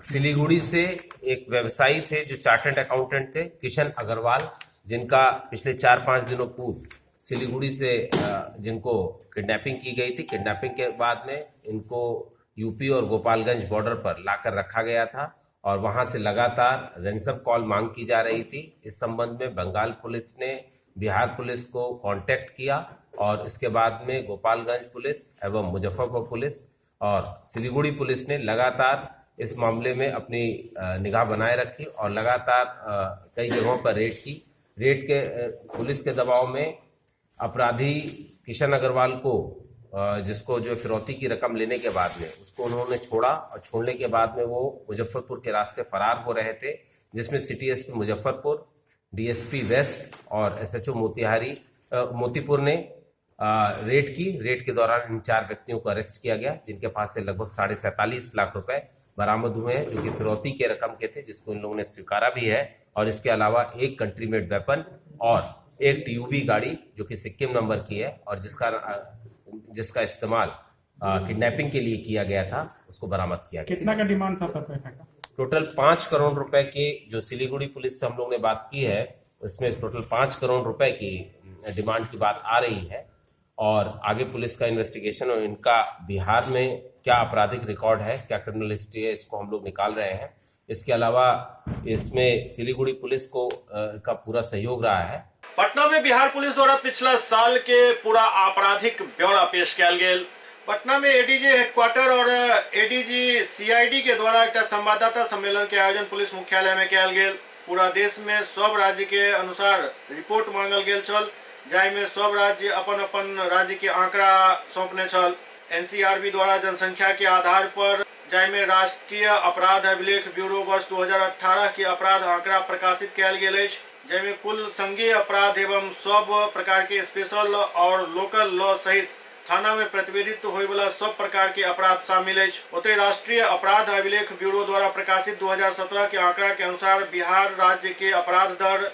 V: सिलीगुड़ी से एक व्यवसायी थे जो चार्टर्ड अकाउंटेंट थे, किशन अग्रवाल, जिनका पिछले 4-5 दिनों पूर्व सिलीगुड़ी से जिनको किडनैपिंग की गई थी। किडनैपिंग के बाद में इनको यूपी और गोपालगंज बॉर्डर पर लाकर रखा गया था और वहां से लगातार रैंसम कॉल मांग की जा रही थी। इस संबंध में बंगाल पुलिस ने बिहार पुलिस को कांटेक्ट किया और इसके बाद में गोपालगंज पुलिस एवं मुजफ्फरपुर पुलिस और सिलीगुड़ी पुलिस ने लगातार इस मामले में अपनी निगाह बनाए रखी और लगातार कई जगहों पर रेड की। रेड के पुलिस के दबाव में अपराधी किशन अग्रवाल को, जिसको जो फिरौती की रकम लेने के बाद में उसको उन्होंने छोड़ा और छोड़ने के बाद में वो मुजफ्फरपुर के रास्ते फरार हो रहे थे, जिसमें city SP Muzaffarpur, DSP west और एसएचओ मोतीपुर ने रेड की। रेड के दौरान इन 4 व्यक्तियों को अरेस्ट किया गया, जिनके पास से लगभग 47.5 लाख रुपए बरामद हुए हैं, जो कि फिरौती के रकम के थे, जिसको इन लोगों ने स्वीकारा भी है। और इसके अलावा एक कंट्री मेड वेपन और एक टीयूबी गाड़ी जो कि सिक्किम नंबर की है और जिसका इस्तेमाल किडनैपिंग के लिए किया गया था, उसको बरामद किया गया।
C: कितना का डिमांड था सर पैसा का?
V: टोटल 5 करोड़ रुपए के, जो सिलीगुड़ी पुलिस से हम लोग ने बात की है, उसमें टोटल 5 करोड़ रुपए की डिमांड की बात आ रही है। और आगे पुलिस का इन्वेस्टिगेशन और इनका बिहार में क्या आपराधिक रिकॉर्ड है, क्या क्रिमिनल हिस्ट्री है, इसको हम लोग निकाल रहे हैं। इसके अलावा इसमें सिलीगुड़ी पुलिस को का पूरा सहयोग रहा है।
A: पटना में बिहार पुलिस द्वारा पिछला साल के पूरा आपराधिक ब्यौरा पेश कयल गेल। पटना में एडीजी हेडक्वार्टर और एडीजी सीआईडी के द्वारा एक संवाददाता सम्मेलन के आयोजन पुलिस मुख्यालय में कयल गेल। पूरा देश में सब राज्य के अनुसार रिपोर्ट मांगल गेल छल, जाहि में सब राज्य अपन अपन राज्य के आंकड़ा सौंपने छल। एनसीआरबी द्वारा जनसंख्या के आधार पर, जाहि में राष्ट्रीय अपराध अभिलेख ब्यूरो वर्ष 2018 के अपराध आंकड़ा प्रकाशित कयल गेल अछि, जाहि में कुल संज्ञेय अपराध एवं सब प्रकार के स्पेशल और लोकल लॉ सहित थाना में प्रतिवेदित होय वाला सब प्रकार के अपराध शामिल है। ओते राष्ट्रीय अपराध अभिलेख ब्यूरो द्वारा प्रकाशित 2017 के आंकड़ा के अनुसार बिहार राज्य के अपराध दर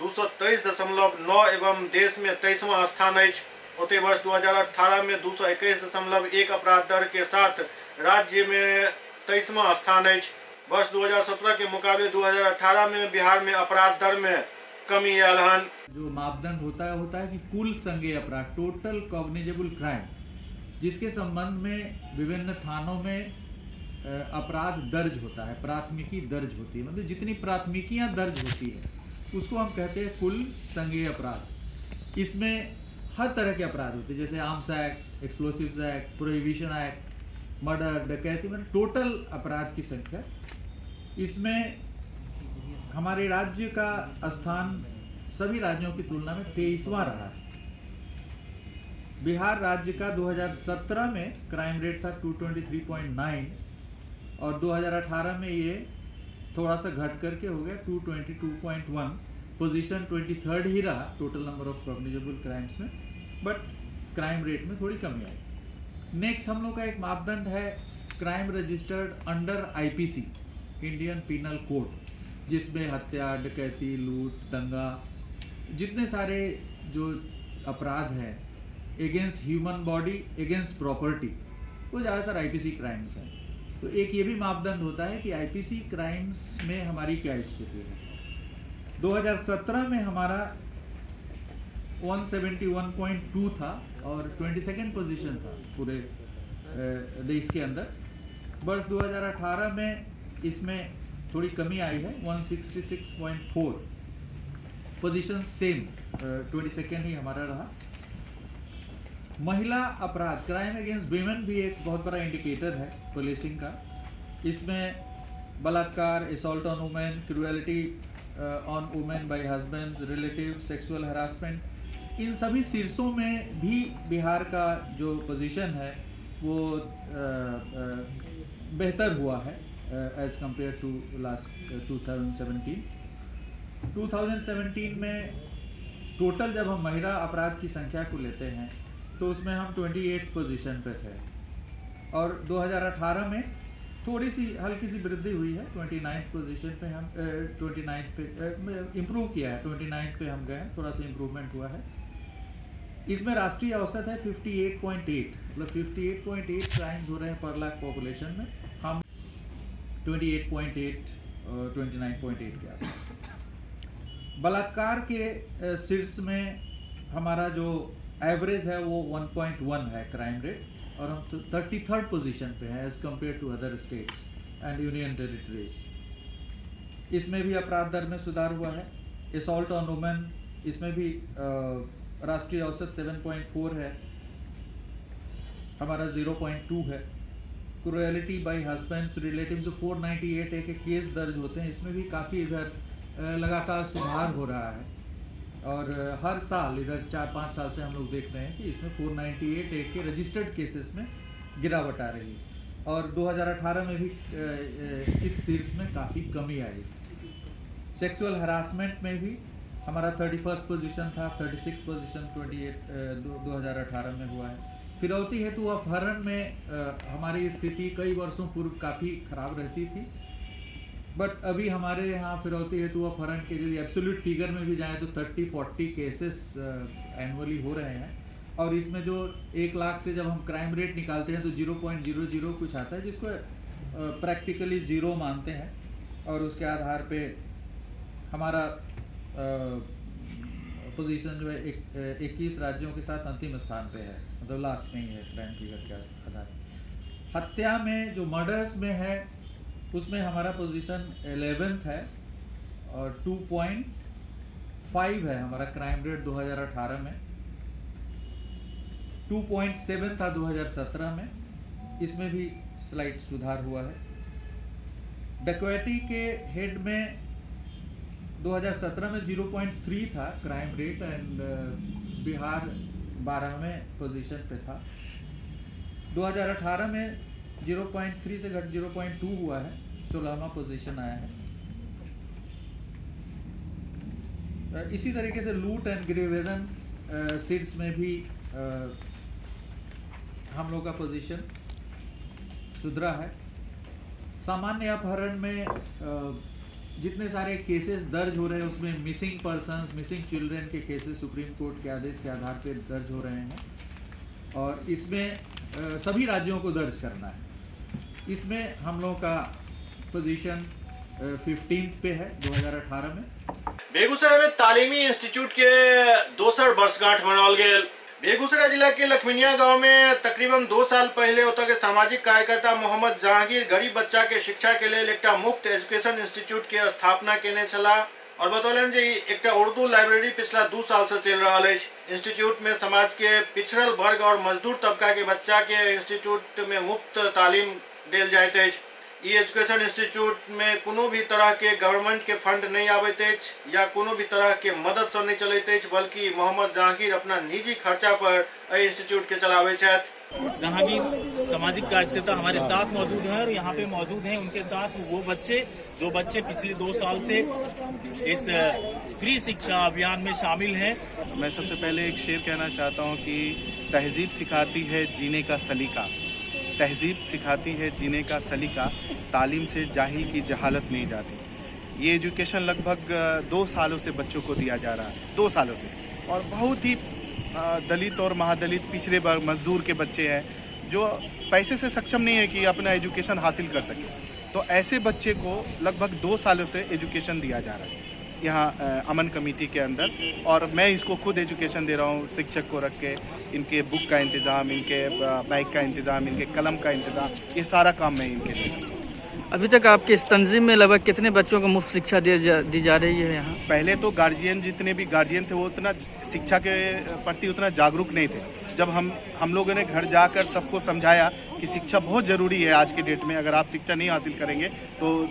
A: 223.9 एवं देश में 23वां स्थान है। ओते वर्ष 2018 में 221.1 अपराध दर के साथ राज्य में 23वां स्थान है। वर्ष 2017 के मुकाबले 2018 में बिहार में अपराध दर में कमी आयल हन।
E: जो मापदंड होता है कि कुल संज्ञेय अपराध, टोटल कॉग्निजेबल क्राइम, जिसके संबंध में विभिन्न थानों में अपराध दर्ज होता है, प्राथमिकी दर्ज होती है, मतलब जितनी प्राथमिकियां दर्ज होती है उसको हम कहते हैं कुल संज्ञेय अपराध। इसमें हर तरह के अपराध होते हैं, जैसे arms act, explosives act, prohibition act, murder, डकैती, मतलब टोटल अपराध की संख्या। इसमें हमारे राज्य का स्थान सभी राज्यों की तुलना में 23वां रहा है। बिहार राज्य का 2017 में क्राइम रेट था 223.9 और 2018 में ये थोड़ा सा घट करके हो गया 222.1। पोजीशन 23rd ही रहा total number of cognizable crimes में, बट क्राइम रेट में थोड़ी कमी आई। नेक्स्ट हम लोग का एक मापदंड है crime registered under IPC, Indian penal code, जिसमें हत्या, डकैती, लूट, दंगा, जितने सारे जो अपराध हैं against human body, against property, वो ज़्यादातर आईपीसी क्राइम्स हैं। तो एक ये भी मापदंड होता है कि आईपीसी क्राइम्स में हमारी क्या स्थिति है। 2017 में हमारा 171.2 था और 22nd पोजीशन था पूरे देश के अंदर। वर्ष 2018 में इसमें थोड़ी कमी आई है, 166.4, पोजीशन सेम 22nd ही हमारा रहा। महिला अपराध, क्राइम अगेंस्ट वीमेन भी एक बहुत बड़ा इंडिकेटर है पुलिसिंग का। इसमें बलात्कार, assault on women, cruelty on women by husband, relative, sexual harassment, इन सभी शीर्षों में भी बिहार का जो पोजीशन है वो बेहतर हुआ है एज कंपेयर टू लास्ट 2017। 2017 में टोटल जब हम महिला अपराध की संख्या को लेते हैं तो उसमें हम 28th पोजीशन पे थे। और 2018 में थोड़ी सी हल्की सी वृद्धि हुई है। 29 पोजीशन पे हम 29 पे इम्प्रूव किया है, 29 पे हम गए, थोड़ा सा इम्प्रूवमेंट हुआ है। इसमें राष्ट्रीय औसत है 58.8, मतलब 58.8 क्राइम्स हो रहे हैं पर लाख पॉपुलेशन में, हम 28.8 और 29.8 के आसपास। बलात्कार के शीर्ष में हमारा जो एवरेज है वो 1.1 है क्राइम रेट, और हम 33rd पोजीशन पे हैं as compared to other states and union territories. इसमें भी अपराध दर में सुधार हुआ है। असॉल्ट ऑन वुमेन, इसमें भी राष्ट्रीय औसत 7.4 है, हमारा 0.2 है। क्रुएलिटी बाय हस्बैंड्स रिलेटिव्स जो 498 के केस दर्ज होते हैं, इसमें भी काफ़ी इधर लगातार सुधार हो रहा है। और हर साल इधर 4-5 साल से हम लोग देख रहे हैं कि इसमें 498 के रजिस्टर्ड केसेस में गिरावट आ रही है। और 2018 में भी इस शीर्ष में काफ़ी कमी आई। सेक्सुअल हरासमेंट में भी हमारा 31st पोजीशन था, 36 पोजीशन 2018 में हुआ है। फिरौती हेतु अपहरण में हमारी स्थिति कई वर्षों पूर्व काफ़ी खराब रहती थी, बट अभी हमारे यहाँ फिरौती हेतु अपहरण के लिए एब्सोल्यूट फिगर में भी जाएँ तो 30-40 केसेस एनुअली हो रहे हैं। और इसमें जो 1 लाख से जब हम क्राइम रेट निकालते हैं तो 0.00 कुछ आता है, जिसको प्रैक्टिकली जीरो मानते हैं, और उसके आधार पे हमारा पोजीशन जो है 21 राज्यों के साथ अंतिम स्थान पे है, मतलब लास्ट नहीं है क्राइम फिगर के आधार। हत्या में जो मर्डर्स में है उसमें हमारा पोजीशन 11th है, और 2.5 है हमारा क्राइम रेट 2018 में, 2.7 था 2017 में, इसमें भी स्लाइट सुधार हुआ है। डकैती के हेड में 2017 में 0.3 था क्राइम रेट, एंड बिहार 12वें पोजीशन पे था। 2018 में 0.3 से घट 0.2 हुआ है, 16वां पोजीशन आया है। इसी तरीके से लूट एंड गृहवेदन शीर्ष में भी हम लोग का पोजीशन सुधरा है। सामान्य अपहरण में जितने सारे केसेस दर्ज हो रहे हैं उसमें मिसिंग पर्सन्स, मिसिंग चिल्ड्रन के केसेस सुप्रीम कोर्ट के आदेश के आधार पर दर्ज हो रहे हैं, और इसमें सभी राज्यों को दर्ज करना है। इसमें हम लोगों का पोजीशन 15th पे है 2018 में।
A: बेगूसराय में तालीमी इंस्टीट्यूट के 200 वर्षगांठ मनाओल गेल। बेगूसराय जिला के लखमिनिया गांव में तकरीबन 2 साल पहले ओतऽ के सामाजिक कार्यकर्ता मोहम्मद जहांगीर गरीब बच्चा के शिक्षा के लिए एक मुफ्त एजुकेशन इंस्टीट्यूट के स्थापना केने छला, और बतौलन जे एक उर्दू लाइब्रेरी पिछला 2 साल से चल रहा है। इंस्टीट्यूट में समाज के पिछड़ल वर्ग और मजदूर तबका के बच्चा के इंस्टीट्यूट में मुफ्त तालीम देल जाइत अछि। ई एजुकेशन इंस्टीट्यूट में कोनो भी तरह के गवर्नमेंट के फंड नहीं आबैत अछि या कोनो भी तरह के मदद से नहीं चलैत अछि, बल्कि मोहम्मद जहांगीर अपना निजी खर्चा पर एहि इंस्टीट्यूट के चलाबै छथि।
C: जहांगीर सामाजिक कार्यकर्ता हमारे साथ मौजूद हैं, और यहाँ पे मौजूद हैं उनके साथ वो बच्चे जो बच्चे पिछले 2 साल से इस फ्री शिक्षा अभियान में शामिल हैं।
F: मैं सबसे पहले एक शेर कहना चाहता हूँ कि तहजीब सिखाती है जीने का सलीका, तहजीब सिखाती है जीने का सलीका, तालीम से जाहिल की जहालत नहीं जाती। ये एजुकेशन लगभग 2 सालों से बच्चों को दिया जा रहा है, 2 सालों से, और बहुत ही दलित और महादलित पिछड़े वर्ग मजदूर के बच्चे हैं जो पैसे से सक्षम नहीं है कि अपना एजुकेशन हासिल कर सके। तो ऐसे बच्चे को लगभग 2 सालों से एजुकेशन दिया जा रहा है यहाँ अमन कमेटी के अंदर, और मैं इसको खुद एजुकेशन दे रहा हूँ शिक्षक को रख के। इनके बुक का इंतज़ाम, इनके बैग का इंतज़ाम, इनके कलम का इंतज़ाम, ये सारा काम मैं इनके दे रहा हूँ।
N: अभी तक आपके इस तंजीम में लगभग कितने बच्चों को मुफ्त शिक्षा दी जा रही है यहाँ?
F: पहले तो गार्जियन, जितने भी गार्जियन थे वो उतना शिक्षा के प्रति उतना जागरूक नहीं थे। जब हम लोगों ने घर जाकर सबको समझाया कि शिक्षा बहुत ज़रूरी है आज के डेट में, अगर आप शिक्षा नहीं हासिल करेंगे तो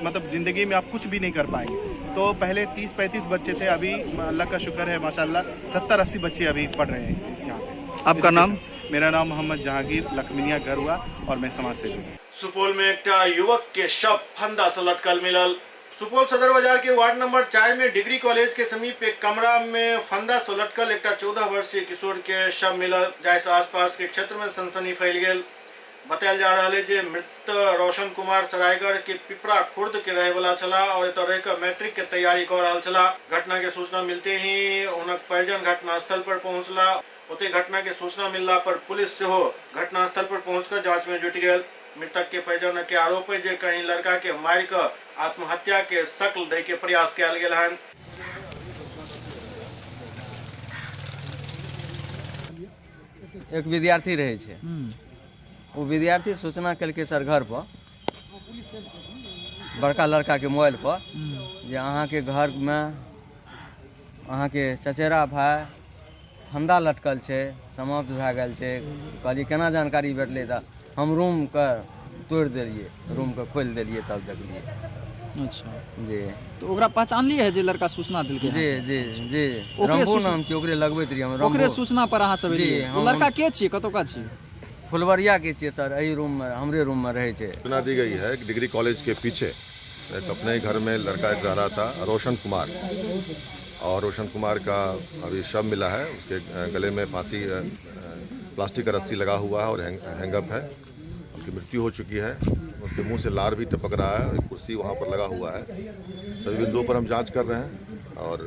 F: मतलब ज़िंदगी में आप कुछ भी नहीं कर पाएंगे। तो पहले 30-35 बच्चे थे, अभी अल्लाह का शुक्र है माशाल्लाह 70-80 बच्चे अभी पढ़ रहे हैं यहाँ पे।
N: आपका नाम?
F: मेरा नाम मोहम्मद जहांगीर, लखमिनिया घर हुआ, और मैं समाज सेवी हूँ।
A: सुपौल में एक युवक के शव फंदा से लटकल मिलल। सुपौल सदर बाजार के वार्ड नंबर 4 में डिग्री कॉलेज के समीप एक कमरा में फंदा से लटकल एक 14 वर्षीय किशोर के शव मिलल, जैसे आसपास के क्षेत्र में सनसनी फैल गई। बतायल जा रहा है जे मृत रोशन कुमार सरायगढ़ के पिपरा खुर्द के रहे वाला छला और एतऽ रह के मैट्रिक के तैयारी कर रहा छला। घटना के सूचना मिलते ही हुनक परिजन घटना स्थल पर पहुंचला। ओते घटना के सूचना मिलला पर पुलिस सेहो घटना स्थल पर पहुंचकर जांच में जुटि गेल। मृतक के परिजन के आरोप है जे कहीं लड़का के मार के आत्महत्या के शक्ल दे के प्रयास कयल गेल हन।
D: एक विद्यार्थी रहे छे, वो विद्यार्थी सूचना कल सर घर पर बड़का लड़का के मोबाइल पर जे अहाँ के घर में अहाँ के चचेरा भाई फंदा लटकल छे, समाप्त भए गेल छे। कहलिए केना जानकारी भेटले त हम रूम के तोड़ दिलिए, रूम के खोल दिलिए तब देखलिए।
G: अच्छा
D: जी,
G: तो ओकरा पहचानलिए है जे लड़का सूचना दिलके?
D: जी जी जी, रंभू नाम छै, ओकरे लगबैत रही हम।
G: ओकरे सूचना पर अहाँ सब एलिए? तो लड़का के छिए, कतौ का छिए?
D: फुलवरिया के छिए सर, एही रूम में हमरे रूम में रहे छे।
W: सूचना दी गई है कि डिग्री कॉलेज के पीछे एक अपने घर में लड़का एक रह रहा था, रोशन कुमार, और रोशन कुमार का अभी शव मिला है। उसके गले में फांसी प्लास्टिक का रस्सी लगा हुआ है और हैंगअप है। उनकी मृत्यु हो चुकी है। उसके मुंह से लार भी टपक रहा है। एक कुर्सी वहाँ पर लगा हुआ है। सभी बिंदुओं पर हम जांच कर रहे हैं और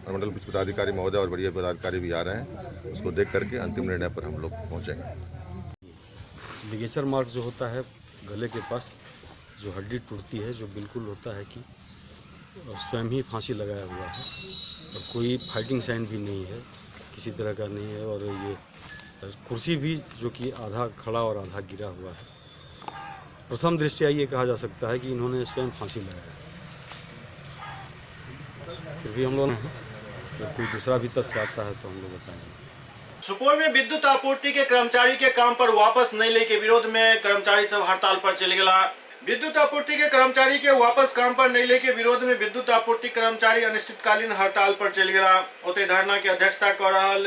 W: अनुमंडल पुलिस पदाधिकारी महोदय और वरीय पदाधिकारी भी आ रहे हैं। उसको देख करके अंतिम निर्णय पर हम लोग पहुँचेंगे।
X: लिगेचर मार्क जो होता है गले के पास, जो हड्डी टूटती है, जो बिल्कुल होता है कि स्वयं ही फांसी लगाया हुआ है और कोई फाइटिंग साइन भी नहीं है, किसी तरह का नहीं है। और ये कुर्सी भी जो कि आधा खड़ा और आधा गिरा हुआ है। प्रथम दृष्टया ये कहा जा सकता है कि इन्होंने स्वयं फांसी लगाया। फिर भी हम लोग कोई दूसरा भी तथ्य आता है तो हम लोग बताएंगे।
A: सुपौल में विद्युत आपूर्ति के कर्मचारी के काम पर वापस नहीं ले के विरोध में कर्मचारी सब हड़ताल पर चल गया। विद्युत आपूर्ति के कर्मचारी के वापस काम पर नहीं ले के विरोध में विद्युत आपूर्ति कर्मचारी अनिश्चितकालीन हड़ताल पर चल गया। ओते धरना की अध्यक्षता कर रहल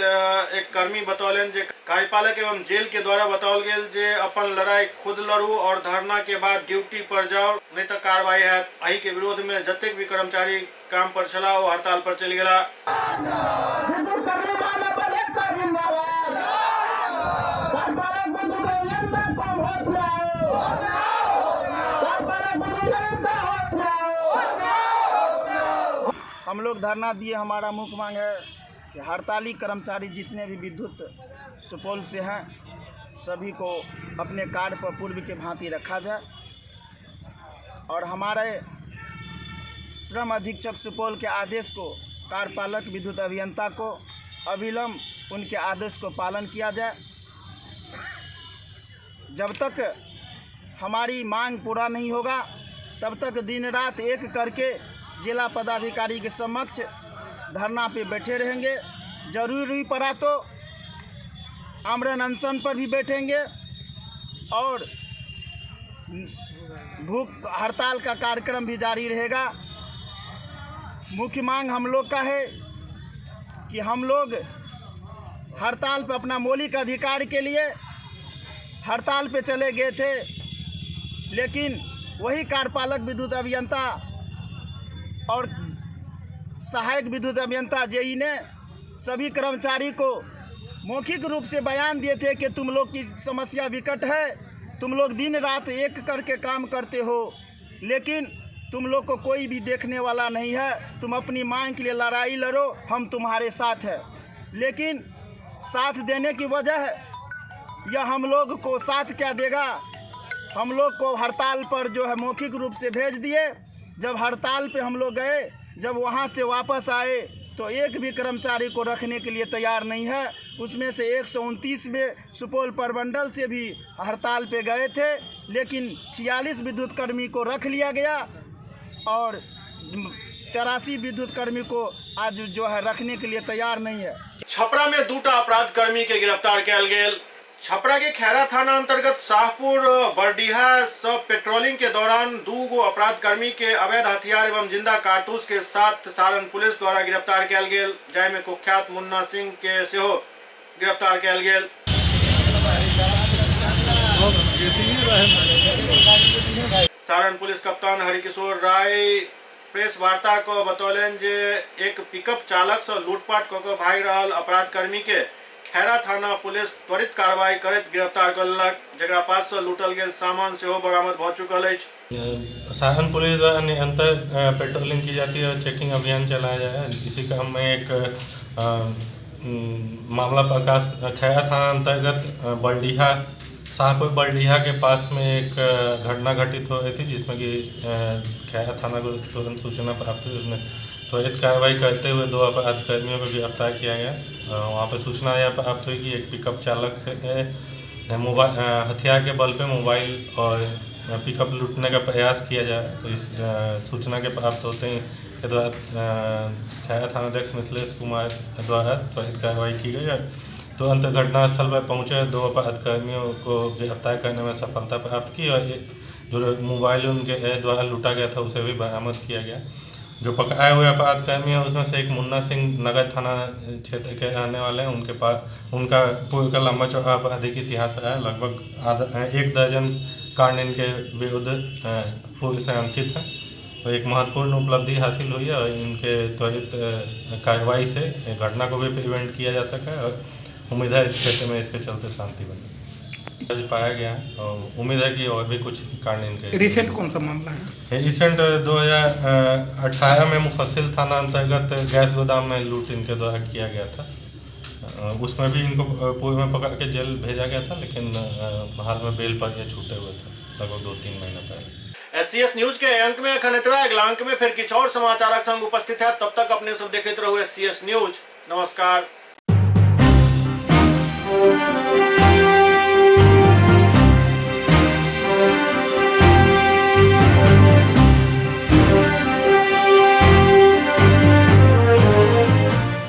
A: एक कर्मी बतौलन जे कार्यपालक एवं जेल के द्वारा बताओल गेल जे अपन लड़ाई खुद लड़ू और धरना के बाद ड्यूटी पर जाओ, नहीं तो कार्रवाई है। अही के विरोध में जतेक भी कर्मचारी काम पर चला वो हड़ताल पर चल गया।
J: हम लोग धरना दिए। हमारा मुख्य मांग है कि हड़ताली कर्मचारी जितने भी विद्युत सुपौल से हैं सभी को अपने कार्य पर पूर्व के भांति रखा जाए और हमारे श्रम अधीक्षक सुपौल के आदेश को कार्यपालक विद्युत अभियंता को अविलंब उनके आदेश को पालन किया जाए। जब तक हमारी मांग पूरा नहीं होगा तब तक दिन रात एक करके जिला पदाधिकारी के समक्ष धरना पे बैठे रहेंगे। जरूरी पड़ा तो आमरण अनशन पर भी बैठेंगे और भूख हड़ताल का कार्यक्रम भी जारी रहेगा। मुख्य मांग हम लोग का है कि हम लोग हड़ताल पे अपना मौलिक अधिकार के लिए हड़ताल पे चले गए थे, लेकिन वही कार्यपालक विद्युत अभियंता और सहायक विद्युत अभियंता जेई ने सभी कर्मचारी को मौखिक रूप से बयान दिए थे कि तुम लोग की समस्या विकट है, तुम लोग दिन रात एक करके काम करते हो, लेकिन तुम लोग को कोई भी देखने वाला नहीं है। तुम अपनी मांग के लिए लड़ाई लड़ो, हम तुम्हारे साथ हैं। लेकिन साथ देने की वजह यह हम लोग को साथ क्या देगा, हम लोग को हड़ताल पर जो है मौखिक रूप से भेज दिए। जब हड़ताल पे हम लोग गए, जब वहाँ से वापस आए तो एक भी कर्मचारी को रखने के लिए तैयार नहीं है। उसमें से 129 में सुपौल प्रमंडल से भी हड़ताल पे गए थे, लेकिन 46 विद्युत कर्मी को रख लिया गया और 83 विद्युत कर्मी को आज जो है रखने के लिए तैयार नहीं है।
A: छपरा में दूटा अपराध कर्मी के गिरफ्तार किया गेल। छपरा के खैरा थाना अंतर्गत शाहपुर बरडीहा सब पेट्रोलिंग के दौरान 2 गो अपराध कर्मी के अवैध हथियार एवं जिंदा कारतूस के साथ सारण पुलिस द्वारा गिरफ्तार किया गेल, जाय में कुख्यात मुन्ना सिंह के सेहो गिरफ्तार किया गेल। सारण पुलिस कप्तान हरिकिशोर राय प्रेस वार्ता को बतौलन जे एक पिकअप चालक से लूटपाट क भाग रहल अपराध कर्मी के खैरा थाना पुलिस त्वरित कार्रवाई करैत गिरफ्तार करलक, जेकरा पास से लूटल गेल सामान सेहो बरामद भ चुकल अछि।
H: साहन पुलिस द्वारा निरंतर पेट्रोलिंग की जाती है और चेकिंग अभियान चलाया जाए। इसी क्रम में एक मामला प्रकाश खैरा थाना अंतर्गत बलडीहा शाहपुर बलडीहा के पास में एक घटना घटित हो गई थी, जिसमें कि खैरा थाना को तुरंत सूचना प्राप्त हुई। उसने त्वरित कार्रवाई करते हुए 2 अपराधकर्मियों को गिरफ्तार किया गया। वहाँ पर सूचना यह प्राप्त हुई कि एक पिकअप चालक से मोबाइल हथियार के बल पे मोबाइल और पिकअप लूटने का प्रयास किया जाए। तो इस सूचना के प्राप्त होते ही के द्वारा खैरा थानाध्यक्ष मिथिलेश कुमार द्वारा त्वरित कार्रवाई की गई। तुरंत घटनास्थल पर पहुंचे 2 अपराधकर्मियों को गिरफ्तार करने में सफलता प्राप्त की और जो मोबाइल उनके द्वारा लूटा गया था उसे भी बरामद किया गया। जो पकड़ाए हुए अपराधकर्मी हैं उसमें से एक मुन्ना सिंह नगर थाना क्षेत्र के रहने वाले हैं। उनके पास उनका पूर्व का लंबा चौड़ा आपराधिक इतिहास है। लगभग 1 दर्जन कांड इनके विरुद्ध पूर्व से अंकित है। तो एक महत्वपूर्ण उपलब्धि हासिल हुई है और इनके त्वरित कार्रवाई से घटना को भी प्रिवेंट किया जा सका है और उम्मीद है इस क्षेत्र में इसके चलते शांति बने पाया गया है और उम्मीद है कि और भी कुछ कांड इनके।
I: रिसेंट कौन सा मामला है?
H: रिसेंट 2018 में मुफस्सिल थाना अंतर्गत गैस गोदाम में लूट इनके द्वारा किया गया था। उसमें भी इनको पूर्व में पकड़ के जेल भेजा गया था, लेकिन हाल में बेल पर ये छूटे हुए थे लगभग 2-3 महीने पहले।
A: SCS न्यूज के अंक में एखन एतबा। अगिला अंक में फिर किछु और समाचारक संग उपस्थित है। तब तक अपने सब देखते रहो SCS न्यूज। नमस्कार।